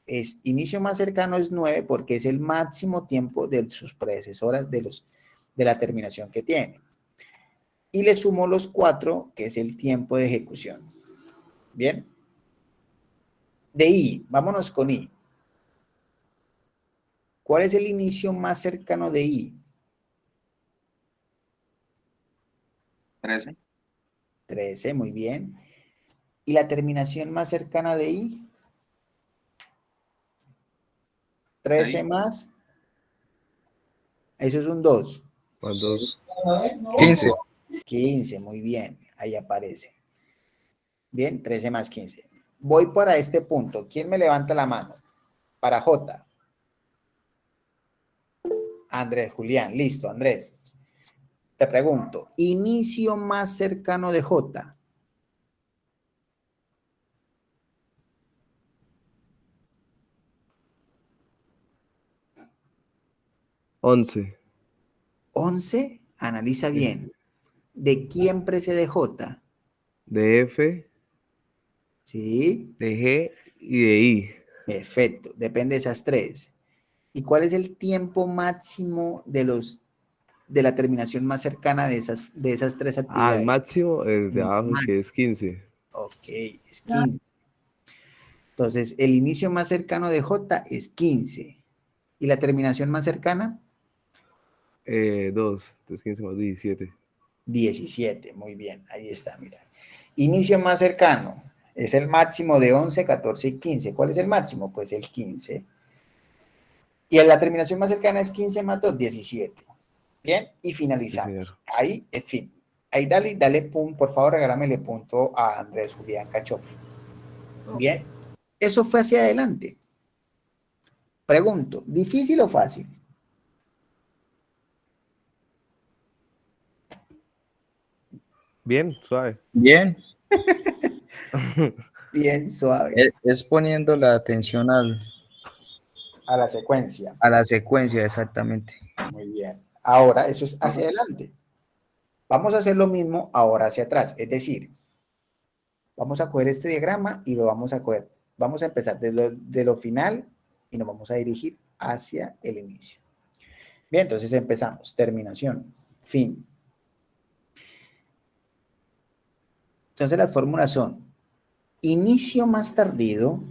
es inicio más cercano es 9 porque es el máximo tiempo de sus predecesoras de la terminación que tiene. Y le sumo los 4, que es el tiempo de ejecución. Bien. De I, vámonos con I. ¿Cuál es el inicio más cercano de I? 13. 13, muy bien. ¿Y la terminación más cercana de I? 13 Ahí. más. Eso es un 2. Más 2. 15. 15, muy bien. Ahí aparece. Bien, 13 más 15. Voy para este punto. ¿Quién me levanta la mano? Para J. Andrés, Julián. Listo, Andrés. Te pregunto, inicio más cercano de J. 11. 11, analiza bien. ¿De quién precede J? De F, Sí, de G y de I. perfecto. Depende de esas tres. ¿Y cuál es el tiempo máximo de la terminación más cercana de esas tres El actividades? máximo es de abajo, que es 15. Ok, es 15. Entonces, el inicio más cercano de J es 15. ¿Y la terminación más cercana? 2. Entonces 15 más 17. 17. Muy bien, ahí está, mira. Inicio más cercano es el máximo de 11, 14 y 15. ¿Cuál es el máximo? Pues el 15. Y la terminación más cercana es 15 más 2, 17. Bien, y Sí, finalizamos. señor. Ahí es fin. Ahí dale punto, por favor, regálamele punto a Andrés Julián Cachón. Bien, eso fue hacia adelante. Pregunto, ¿difícil o fácil? Bien, suave. Bien. Bien suave. Es poniendo la atención A la secuencia. a la secuencia, exactamente. Muy bien. Ahora, eso es hacia adelante. Vamos a hacer lo mismo ahora hacia atrás. Es decir, vamos a coger este diagrama y lo vamos a coger. Vamos a empezar de lo final y nos vamos a dirigir hacia el inicio. Bien, entonces empezamos. Terminación. Fin. Entonces las fórmulas son inicio más tardío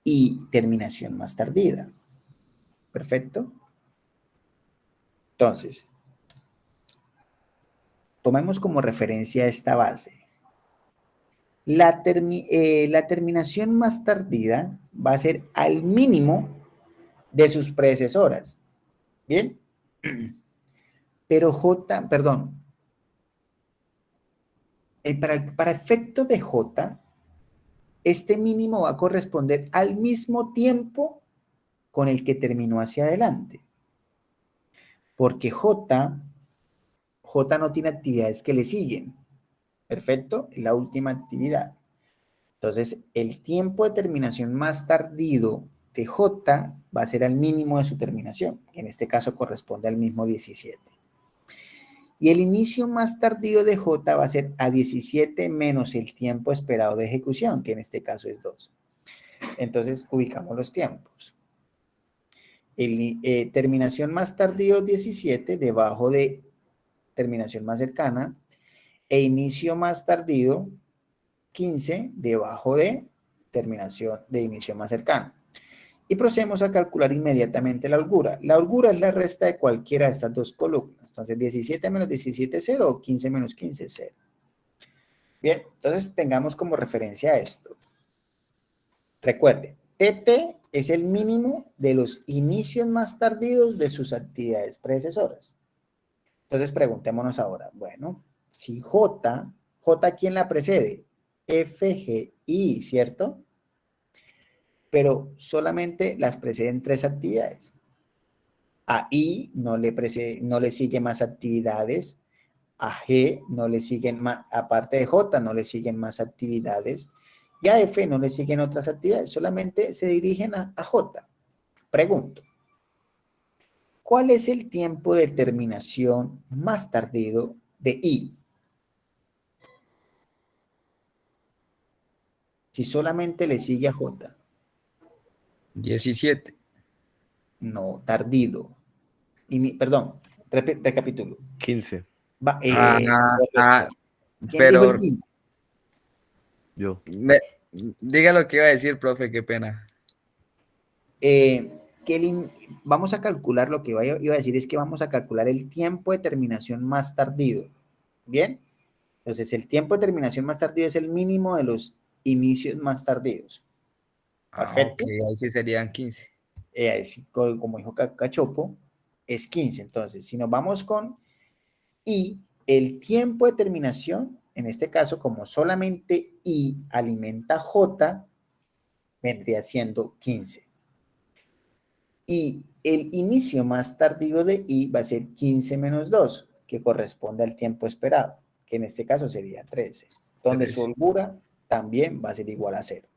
y terminación más tardía. ¿Perfecto? Entonces, tomemos como referencia esta base. La terminación más tardía va a ser al mínimo de sus predecesoras. ¿Bien? Pero para efectos de J, este mínimo va a corresponder al mismo tiempo con el que terminó hacia adelante. Porque J no tiene actividades que le siguen. Perfecto, es la última actividad. Entonces, el tiempo de terminación más tardío de J va a ser al mínimo de su terminación, que en este caso corresponde al mismo 17. Y el inicio más tardío de J va a ser a 17 menos el tiempo esperado de ejecución, que en este caso es 2. Entonces, ubicamos los tiempos. Terminación más tardío 17 debajo de terminación más cercana e inicio más tardío 15 debajo de terminación de inicio más cercano. Y procedemos a calcular inmediatamente la holgura. La holgura es la resta de cualquiera de estas dos columnas. Entonces, 17 menos 17 0 o 15 menos 15 0. Bien, entonces tengamos como referencia esto. Recuerden, TT es el mínimo de los inicios más tardíos de sus actividades predecesoras. Entonces, preguntémonos ahora, bueno, si J, ¿quién la precede? F, G, I, ¿cierto? Pero solamente las preceden 3 actividades. A I no le sigue más actividades. A G no le siguen más, aparte de J, no le siguen más actividades. Y a F no le siguen otras actividades, solamente se dirigen a J. Pregunto, ¿cuál es el tiempo de terminación más tardío de I? Si solamente le sigue a J. 17. No, tardío. Perdón, recapitulo. 15. ¿Quién dijo el Pero 15? Yo. Diga lo que iba a decir, profe, qué pena. Vamos a calcular, lo que iba a decir es que vamos a calcular el tiempo de terminación más tardío. ¿Bien? Entonces, el tiempo de terminación más tardío es el mínimo de los inicios más tardíos. Perfecto. Ok, ahí sí serían 15. Como dijo Cachopo, es 15. Entonces, si nos vamos con I, el tiempo de terminación, en este caso, como solamente I alimenta J, vendría siendo 15. Y el inicio más tardío de I va a ser 15 menos 2, que corresponde al tiempo esperado, que en este caso sería 13, donde su holgura también va a ser igual a 0.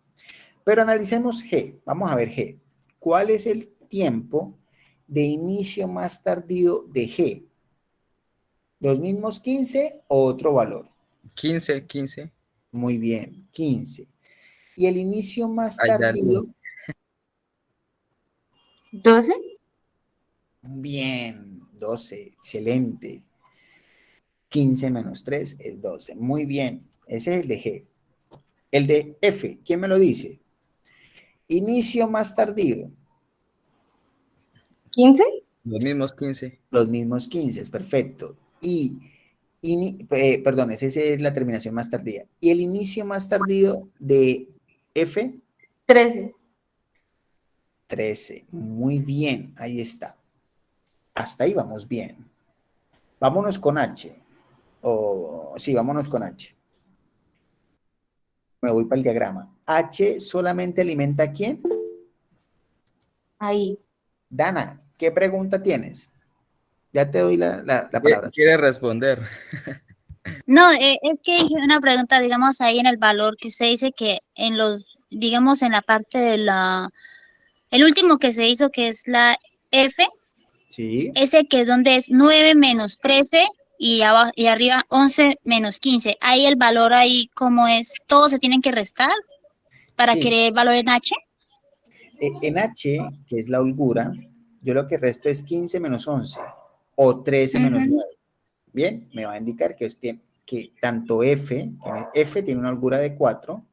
Pero analicemos G. Vamos a ver G. ¿Cuál es el tiempo de inicio más tardío de G? ¿Los mismos 15 o otro valor? 15. Muy bien, 15. ¿Y el inicio más Ay, tardío? 12. Bien, 12, excelente. 15 menos 3 es 12. Muy bien, ese es el de G. El de F, ¿quién me lo dice? Inicio más tardío. 15. Los mismos 15. Los mismos 15, es perfecto. Perdón, esa es la terminación más tardía. ¿Y el inicio más tardío de F? 13. 13. Muy bien, ahí está. Hasta ahí vamos bien. Vámonos con H. Sí, vámonos con H. Me voy para el diagrama. H solamente alimenta ¿a quién? Ahí. Dana, ¿qué pregunta tienes? Ya te doy la palabra. ¿Quiere responder? No, es que dije una pregunta, digamos, ahí en el valor que usted dice que en los, digamos, en la parte de el último que se hizo, que es la F, Sí. ese que es donde es 9 menos 13 y, abajo, y arriba 11 menos 15. Ahí el valor ahí, ¿cómo es? ¿Todos se tienen que restar para Sí. querer el valor en H? En H, que es la holgura, yo lo que resto es 15 menos 11 o 13 menos 9. Bien, me va a indicar que tanto F tiene una holgura de 4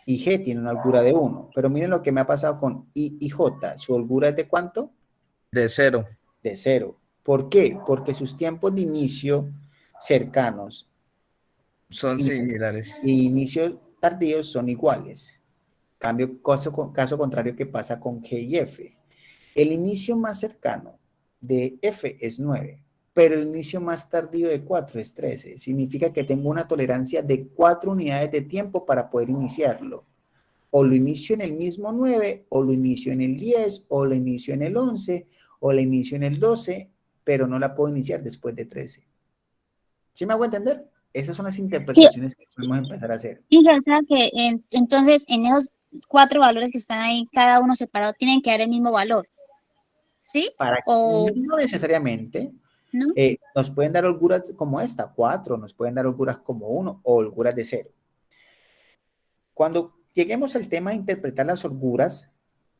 y G tiene una holgura de 1. Pero miren lo que me ha pasado con I y J. ¿Su holgura es de cuánto? De 0. De 0. ¿Por qué? Porque sus tiempos de inicio cercanos Son similares. y inicios tardíos son iguales. Cambio, caso contrario que pasa con G y F. El inicio más cercano de F es 9, pero el inicio más tardío de 4 es 13. Significa que tengo una tolerancia de 4 unidades de tiempo para poder iniciarlo. O lo inicio en el mismo 9, o lo inicio en el 10, o lo inicio en el 11, o lo inicio en el 12, pero no la puedo iniciar después de 13. ¿Sí me hago entender? Esas son las interpretaciones que podemos empezar a hacer. Sí, o sea que entonces en esos 4 valores que están ahí, cada uno separado, tienen que dar el mismo valor. ¿Sí? No necesariamente. ¿No? Nos pueden dar holguras como esta, 4, nos pueden dar holguras como 1 o holguras de 0. Cuando lleguemos al tema de interpretar las holguras,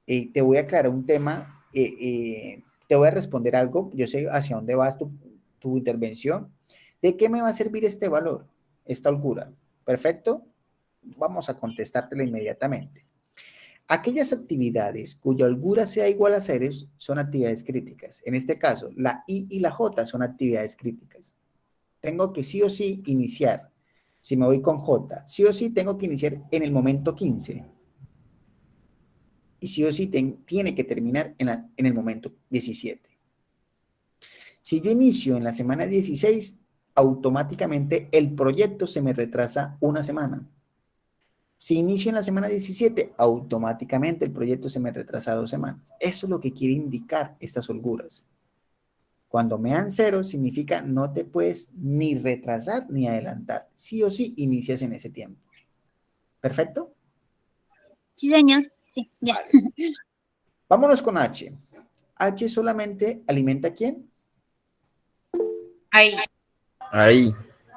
te voy a aclarar un tema, te voy a responder algo, yo sé hacia dónde vas tu intervención. ¿De qué me va a servir este valor, esta holgura? ¿Perfecto? Vamos a contestártela inmediatamente. Aquellas actividades cuya holgura sea igual a 0 son actividades críticas. En este caso, la I y la J son actividades críticas. Tengo que sí o sí iniciar. Si me voy con J, sí o sí tengo que iniciar en el momento 15. Y sí o sí tiene que terminar en el momento 17. Si yo inicio en la semana 16, automáticamente el proyecto se me retrasa una semana. Si inicio en la semana 17, automáticamente el proyecto se me retrasa 2 semanas. Eso es lo que quiere indicar estas holguras. Cuando me dan 0, significa no te puedes ni retrasar ni adelantar. Sí o sí, inicias en ese tiempo. ¿Perfecto? Sí, señor. Sí, ya. Vale. Vámonos con H. H solamente alimenta ¿a quién? Ahí. Ahí.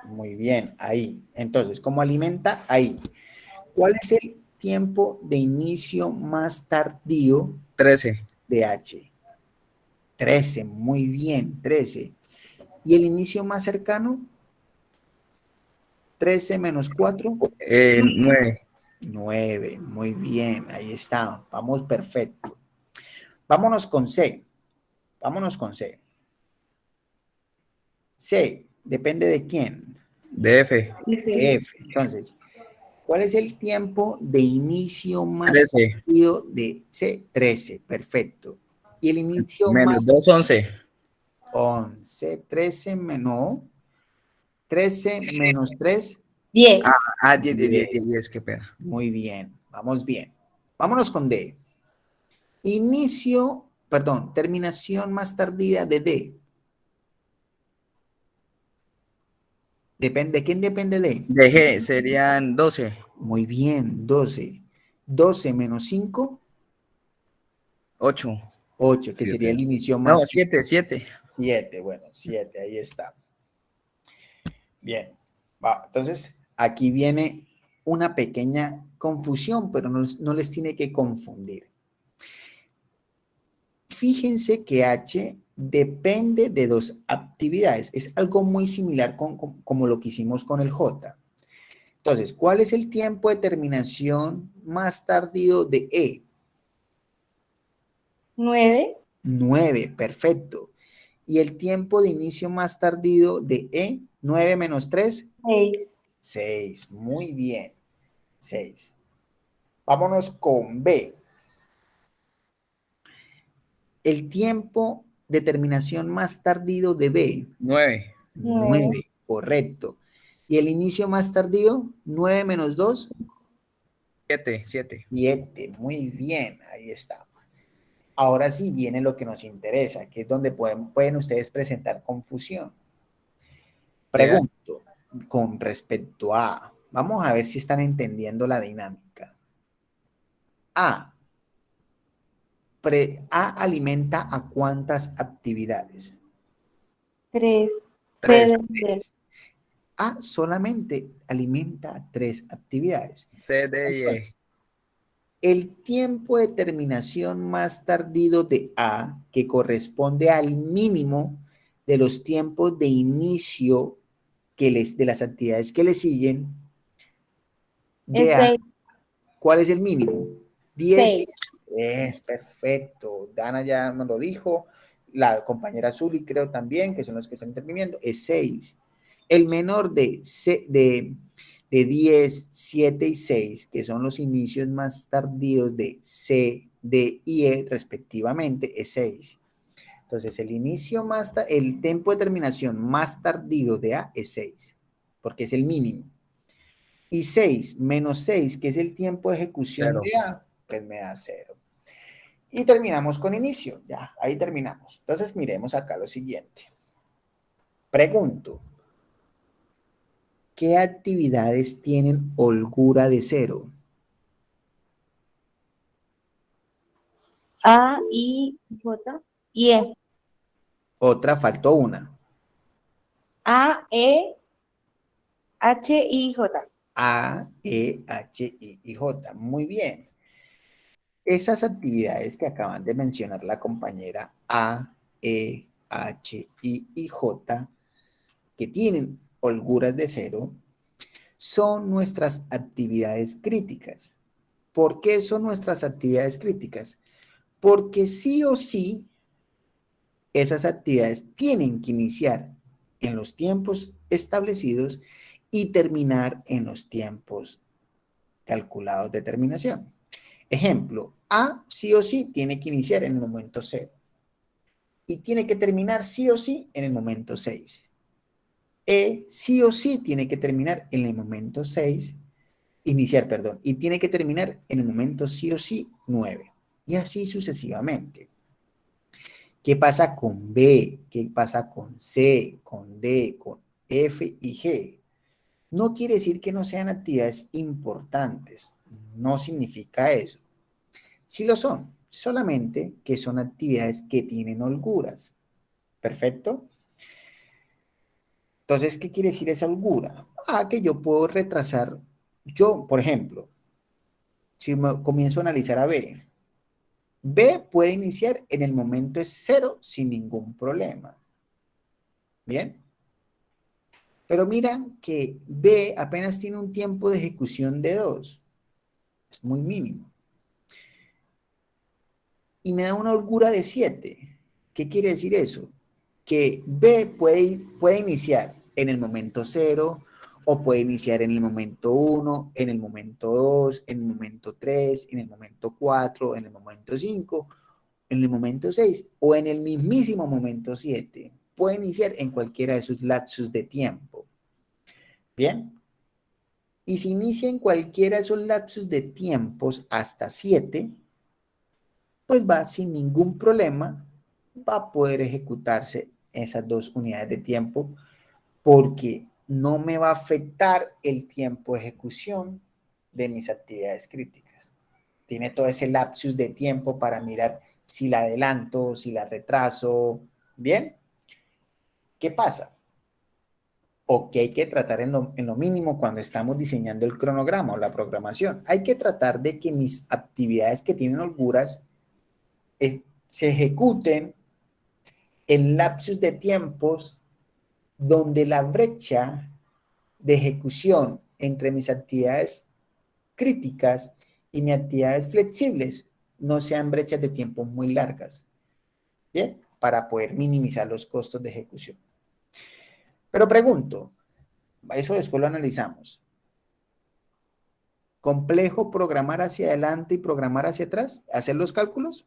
Muy bien, ahí. Entonces, ¿cómo alimenta? Ahí. ¿Cuál es el tiempo de inicio más tardío 13. de H? 13, muy bien, 13. ¿Y el inicio más cercano? 13 menos 4. 9. 9. Muy bien, ahí está. Vamos, perfecto. Vámonos con C. Vámonos con C. C, depende de quién. De F. F. Entonces, ¿cuál es el tiempo de inicio más 13. tardío de C? 13, perfecto. Y el inicio Menos más 2, 11. 11, 13 menos 13 menos 3, 10. Ah, 10, 10, 10, 10. 10, qué pena. Muy bien, vamos bien. Vámonos con D. Inicio, perdón, terminación más tardía de D. Depende, ¿quién depende de? De G serían 12. Muy bien, 12. 12 menos 5, 8. 8, que sería el 7. inicio No, más 7, 7. 7. Bueno, 7, ahí está. Bien, va. Entonces, aquí viene una pequeña confusión, pero no les tiene que confundir. Fíjense que H depende de dos actividades. Es algo muy similar como lo que hicimos con el J. Entonces, ¿cuál es el tiempo de terminación más tardío de E? 9. 9, perfecto. ¿Y el tiempo de inicio más tardío de E? 9 menos 3, 6. 6. Muy bien, 6. Vámonos con B. El tiempo de terminación más tardío de B. 9. 9, correcto. ¿Y el inicio más tardío? 9 menos 2, 7, 7. 7. Muy bien, ahí está. Ahora sí viene lo que nos interesa, que es donde pueden ustedes presentar confusión. Pregunto, con respecto a, vamos a ver si están entendiendo la dinámica. A alimenta a cuántas actividades? 3. 3. A solamente alimenta a 3 actividades. C, D y Entonces, E. el tiempo de terminación más tardío de A, que corresponde al mínimo de los tiempos de inicio de las actividades que le siguen, de Es A, 6. ¿cuál es el mínimo? 10. 6. Es perfecto. Dana ya nos lo dijo, la compañera Zuli creo también, que son los que están interviniendo, es 6. El menor de 10, 7 y 6, que son los inicios más tardíos de C, D y E respectivamente, es 6. Entonces, el tiempo de terminación más tardío de A es 6, porque es el mínimo. Y 6 menos 6, que es el tiempo de ejecución 0. de A, pues me da 0. Y terminamos con inicio, ya, ahí terminamos. Entonces, miremos acá lo siguiente. Pregunto, ¿qué actividades tienen holgura de 0? A, I, J y E. Otra, faltó una. A, E, H, I, J. A, E, H, I y J. Muy bien. Esas actividades que acaban de mencionar la compañera A, E, H, I y J, que tienen holguras de 0, son nuestras actividades críticas. ¿Por qué son nuestras actividades críticas? Porque sí o sí, esas actividades tienen que iniciar en los tiempos establecidos y terminar en los tiempos calculados de terminación. Ejemplo, A sí o sí tiene que iniciar en el momento 0 y tiene que terminar sí o sí en el momento 6. E sí o sí tiene que terminar en el momento 6, iniciar, perdón, y tiene que terminar en el momento sí o sí 9. Y así sucesivamente. ¿Qué pasa con B? ¿Qué pasa con C, con D, con F y G? No quiere decir que no sean actividades importantes. No significa eso. Sí lo son, solamente que son actividades que tienen holguras. ¿Perfecto? Entonces, ¿qué quiere decir esa holgura? Que yo puedo retrasar, yo, por ejemplo, si comienzo a analizar a B, B puede iniciar en el momento es 0 sin ningún problema. ¿Bien? Pero mira que B apenas tiene un tiempo de ejecución de 2. Es muy mínimo. Y me da una holgura de 7. ¿Qué quiere decir eso? Que B puede iniciar en el momento 0, o puede iniciar en el momento 1, en el momento 2, en el momento 3, en el momento 4, en el momento 5, en el momento 6 o en el mismísimo momento 7. Puede iniciar en cualquiera de sus lapsos de tiempo. ¿Bien? Y si inicia en cualquiera de esos lapsos de tiempos hasta 7, pues va sin ningún problema, va a poder ejecutarse esas 2 unidades de tiempo, porque no me va a afectar el tiempo de ejecución de mis actividades críticas. Tiene todo ese lapsus de tiempo para mirar si la adelanto, si la retraso. ¿Bien? ¿Qué pasa? O que hay que tratar en lo mínimo cuando estamos diseñando el cronograma o la programación. Hay que tratar de que mis actividades que tienen holguras se ejecuten en lapsos de tiempos donde la brecha de ejecución entre mis actividades críticas y mis actividades flexibles no sean brechas de tiempo muy largas. ¿Bien? Para poder minimizar los costos de ejecución. Pero pregunto, eso después lo analizamos. ¿Complejo programar hacia adelante y programar hacia atrás? ¿Hacer los cálculos?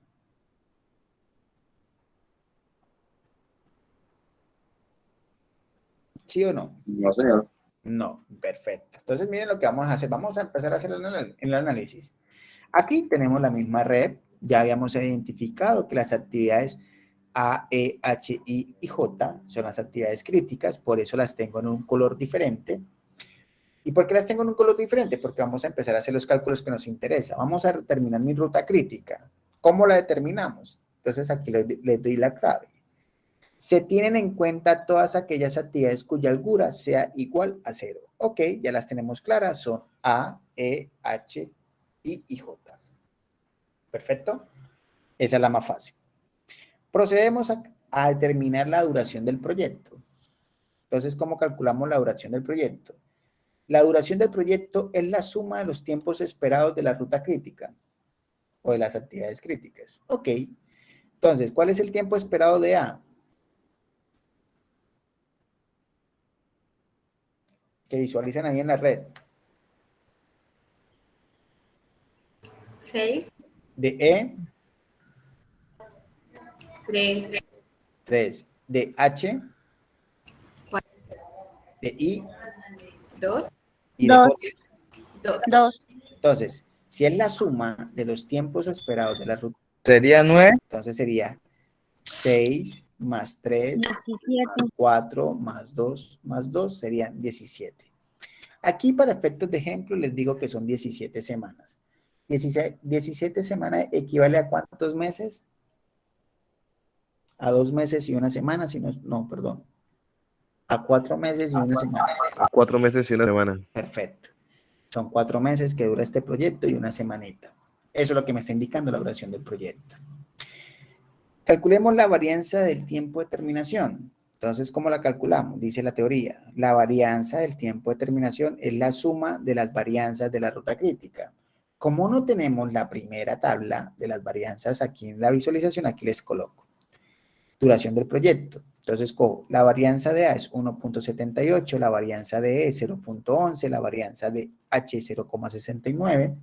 ¿Sí o no? No, señor. No, perfecto. Entonces, miren lo que vamos a hacer. Vamos a empezar a hacer el análisis. Aquí tenemos la misma red. Ya habíamos identificado que las actividades A, E, H, I y J son las actividades críticas. Por eso las tengo en un color diferente. ¿Y por qué las tengo en un color diferente? Porque vamos a empezar a hacer los cálculos que nos interesa. Vamos a determinar mi ruta crítica. ¿Cómo la determinamos? Entonces, aquí les doy la clave. Se tienen en cuenta todas aquellas actividades cuya holgura sea igual a 0. Ok, ya las tenemos claras. Son A, E, H, I y J. ¿Perfecto? Esa es la más fácil. Procedemos a determinar la duración del proyecto. Entonces, ¿cómo calculamos la duración del proyecto? La duración del proyecto es la suma de los tiempos esperados de la ruta crítica o de las actividades críticas. Ok. Entonces, ¿cuál es el tiempo esperado de A? Que visualizan ahí en la red. 6, De E, 3, 3. De H, 4, de I 2, y de Dos. J. 2. 2, Entonces, si es la suma de los tiempos esperados de la ruta, Sería 9. entonces sería 6 más 3 17, más 4 más 2 serían 17. Aquí, para efectos de ejemplo, les digo que son 17 semanas. 17 semanas equivale a ¿cuántos meses? A 2 meses y una semana, si no, perdón. A 4 meses y una semana. A 4 meses y una semana. Perfecto. Son 4 meses que dura este proyecto y una semanita. Eso es lo que me está indicando la duración del proyecto. Calculemos la varianza del tiempo de terminación. Entonces, ¿cómo la calculamos? Dice la teoría. La varianza del tiempo de terminación es la suma de las varianzas de la ruta crítica. Como no tenemos la primera tabla de las varianzas aquí en la visualización, aquí les coloco. Duración del proyecto. Entonces, cojo la varianza de A es 1.78, la varianza de E es 0.11, la varianza de H es 0.69,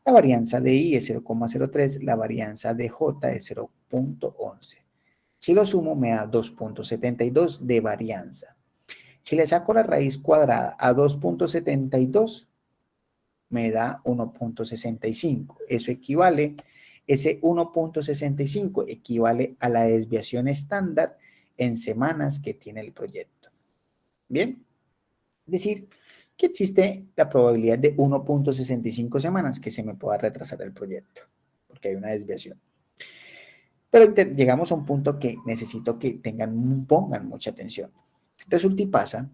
la varianza de I es 0.03, la varianza de J es 0.11. Si lo sumo me da 2.72 de varianza. Si le saco la raíz cuadrada a 2.72, me da 1.65. Eso equivale, ese 1.65 equivale a la desviación estándar en semanas que tiene el proyecto. Bien, es decir, que existe la probabilidad de 1.65 semanas que se me pueda retrasar el proyecto, porque hay una desviación. Pero llegamos a un punto que necesito que pongan mucha atención. Resulta y pasa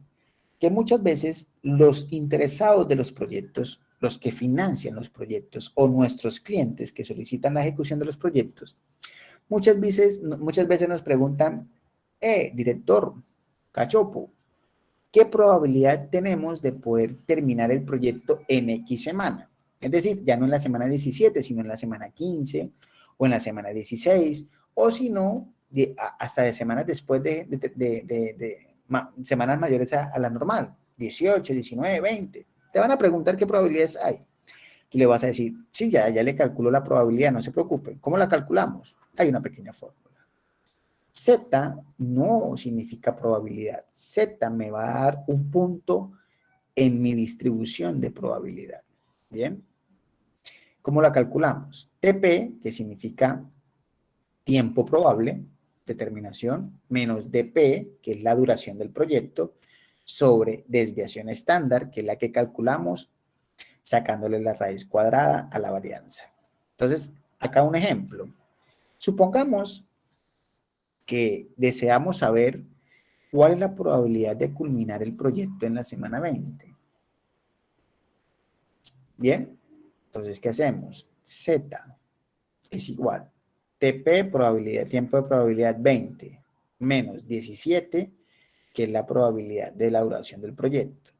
que muchas veces los interesados de los proyectos, los que financian los proyectos o nuestros clientes que solicitan la ejecución de los proyectos, muchas veces nos preguntan, director Cachopo, ¿qué probabilidad tenemos de poder terminar el proyecto en X semana? Es decir, ya no en la semana 17, sino en la semana 15 o en la semana 16, o si no, hasta de semanas después semanas mayores a la normal, 18, 19, 20. Te van a preguntar qué probabilidades hay. Tú le vas a decir, sí, ya le calculo la probabilidad, no se preocupen. ¿Cómo la calculamos? Hay una pequeña fórmula. Z no significa probabilidad. Z me va a dar un punto en mi distribución de probabilidad. ¿Bien? ¿Cómo la calculamos? TP, que significa tiempo probable, determinación, menos DP, que es la duración del proyecto, sobre desviación estándar, que es la que calculamos sacándole la raíz cuadrada a la varianza. Entonces, acá un ejemplo. Supongamos que deseamos saber cuál es la probabilidad de culminar el proyecto en la semana 20. Bien, entonces, ¿qué hacemos? Z es igual. TP, probabilidad, tiempo de probabilidad 20, menos 17, que es la probabilidad de la duración del proyecto,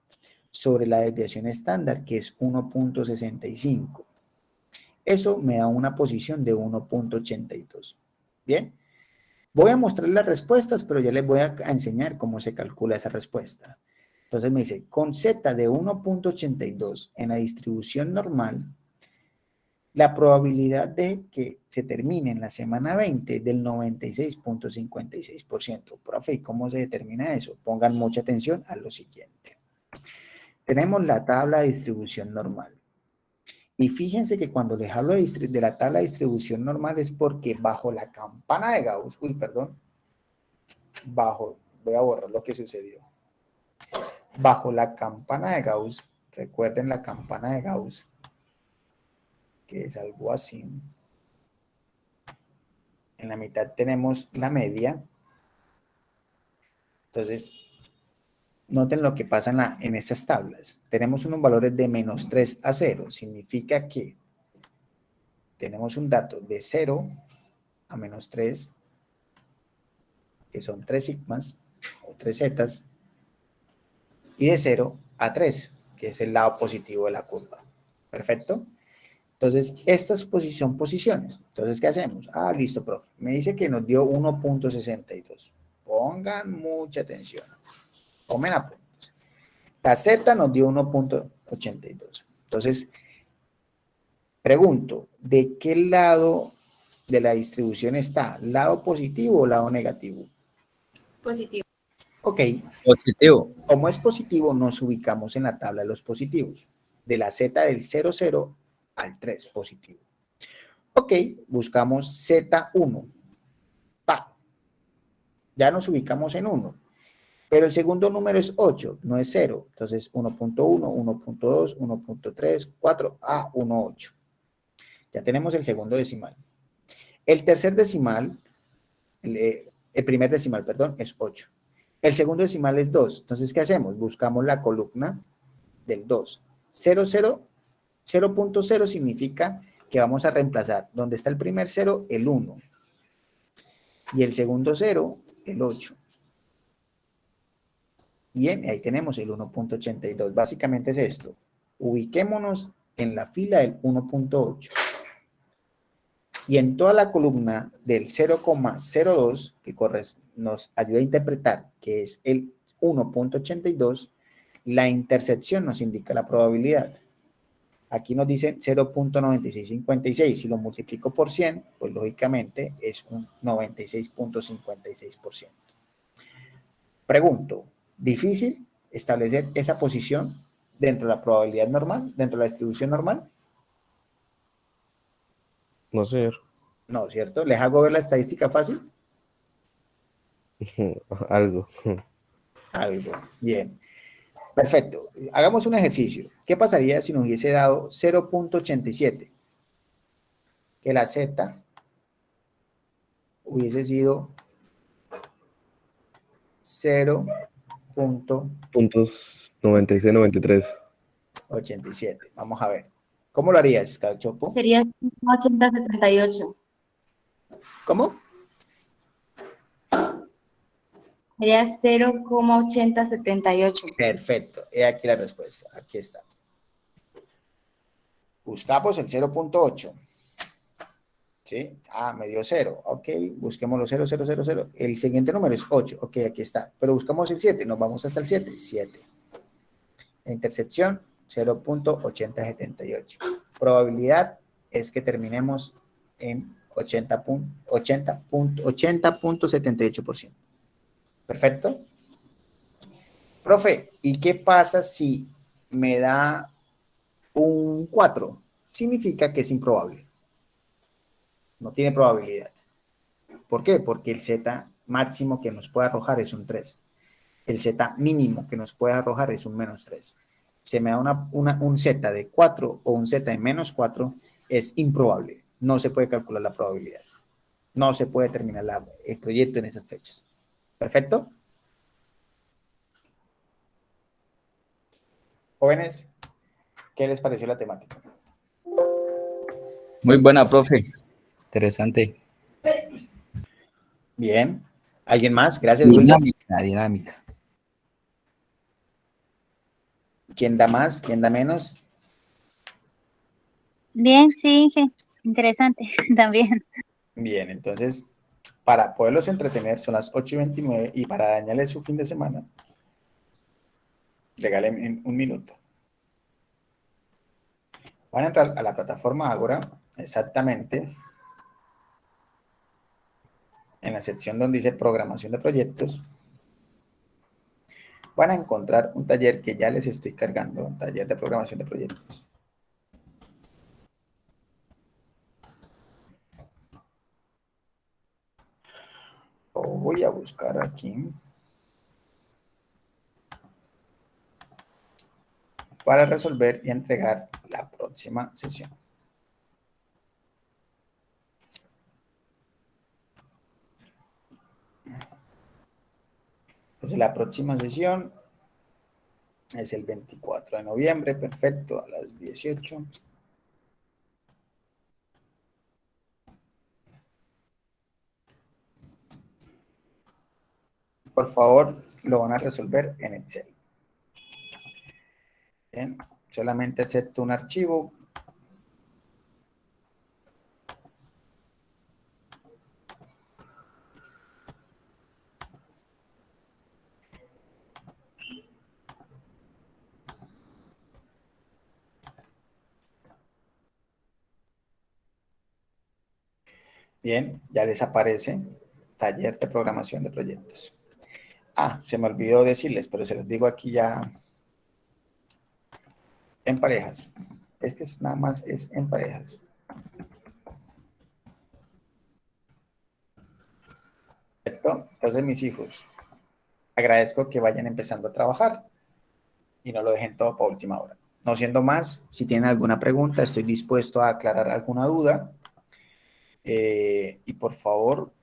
sobre la desviación estándar, que es 1.65. Eso me da una posición de 1.82. Bien, voy a mostrar las respuestas, pero ya les voy a enseñar cómo se calcula esa respuesta. Entonces me dice, con Z de 1.82 en la distribución normal, la probabilidad de que se termine en la semana 20 es del 96.56%. Profe, ¿y cómo se determina eso? Pongan mucha atención a lo siguiente. Tenemos la tabla de distribución normal. Y fíjense que cuando les hablo de la tabla de distribución normal es porque bajo la campana de Gauss, voy a borrar lo que sucedió. Bajo la campana de Gauss, recuerden la campana de Gauss, que es algo así. En la mitad tenemos la media. Entonces, noten lo que pasa en estas tablas. Tenemos unos valores de menos 3 a 0. Significa que tenemos un dato de 0 a menos 3, que son 3 sigmas o 3 zetas, y de 0 a 3, que es el lado positivo de la curva. ¿Perfecto? Entonces, estas son posiciones. Entonces, ¿qué hacemos? Ah, listo, profe. Me dice que nos dio 1.62. Pongan mucha atención. Tomen apuntes. La Z nos dio 1.82. Entonces, pregunto, ¿de qué lado de la distribución está? ¿Lado positivo o lado negativo? Positivo. Ok. Positivo. Como es positivo, nos ubicamos en la tabla de los positivos. De la Z del 0, 0 al 3 positivo. Ok, buscamos Z1. Pa. Ya nos ubicamos en 1. Pero el segundo número es 8, no es 0. Entonces 1.1, 1.2, 1.3, 4, a 1.8. Ya tenemos el segundo decimal. El tercer decimal, el primer decimal, perdón, es 8. El segundo decimal es 2. Entonces, ¿qué hacemos? Buscamos la columna del 2. 0, 0, 0.0 significa que vamos a reemplazar donde está el primer 0, el 1. Y el segundo 0, el 8. Bien, ahí tenemos el 1.82. Básicamente es esto. Ubiquémonos en la fila del 1.8. Y en toda la columna del 0,02, que nos ayuda a interpretar que es el 1.82, la intersección nos indica la probabilidad. Aquí nos dice 0.9656. Si lo multiplico por 100, pues lógicamente es un 96.56%. Pregunto, ¿difícil establecer esa posición dentro de la probabilidad normal, dentro de la distribución normal? No, señor. No, ¿cierto? ¿Les hago ver la estadística fácil? Algo. Algo. Bien. Perfecto. Hagamos un ejercicio. ¿Qué pasaría si nos hubiese dado 0.87? Que la Z hubiese sido 0.87. Puntos 96, 93. Vamos a ver. ¿Cómo lo harías, Cachopo? Sería 80-78. ¿Cómo? Sería 0,8078. Perfecto. He aquí la respuesta. Aquí está. Buscamos el 0.8. ¿Sí? Ah, me dio 0. Ok, busquemos los 0, 0, 0, 0. El siguiente número es 8. Ok, aquí está. Pero buscamos el 7. Nos vamos hasta el 7. 7. La intercepción, 0.8078. Probabilidad es que terminemos en 80.78%. Perfecto. Profe, ¿y qué pasa si me da un 4? Significa que es improbable. No tiene probabilidad. ¿Por qué? Porque el Z máximo que nos puede arrojar es un 3. El Z mínimo que nos puede arrojar es un menos 3. Se me da un Z de 4 o un Z de menos 4, es improbable. No se puede calcular la probabilidad. No se puede terminar el proyecto en esas fechas. ¿Perfecto? Jóvenes, ¿qué les pareció la temática? Muy buena, profe. Interesante. Bien. ¿Alguien más? Gracias, Wilder. Dinámica, dinámica. ¿Quién da más? ¿Quién da menos? Bien, sí, interesante también. Bien, entonces, para poderlos entretener, son las 8:29 y para dañarles su fin de semana, regalen un minuto. Van a entrar a la plataforma Ágora, exactamente en la sección donde dice programación de proyectos. Van a encontrar un taller que ya les estoy cargando, un taller de programación de proyectos. Lo voy a buscar aquí para resolver y entregar la próxima sesión. Entonces, la próxima sesión es el 24 de noviembre, perfecto, a las 18. Por favor, lo van a resolver en Excel. Bien, solamente acepto un archivo. Bien, ya les aparece taller de programación de proyectos. Ah, se me olvidó decirles, pero se los digo aquí ya en parejas. Nada más es en parejas. ¿Perfecto? Entonces, mis hijos, agradezco que vayan empezando a trabajar y no lo dejen todo para última hora. No siendo más, si tienen alguna pregunta, estoy dispuesto a aclarar alguna duda. Y por favor,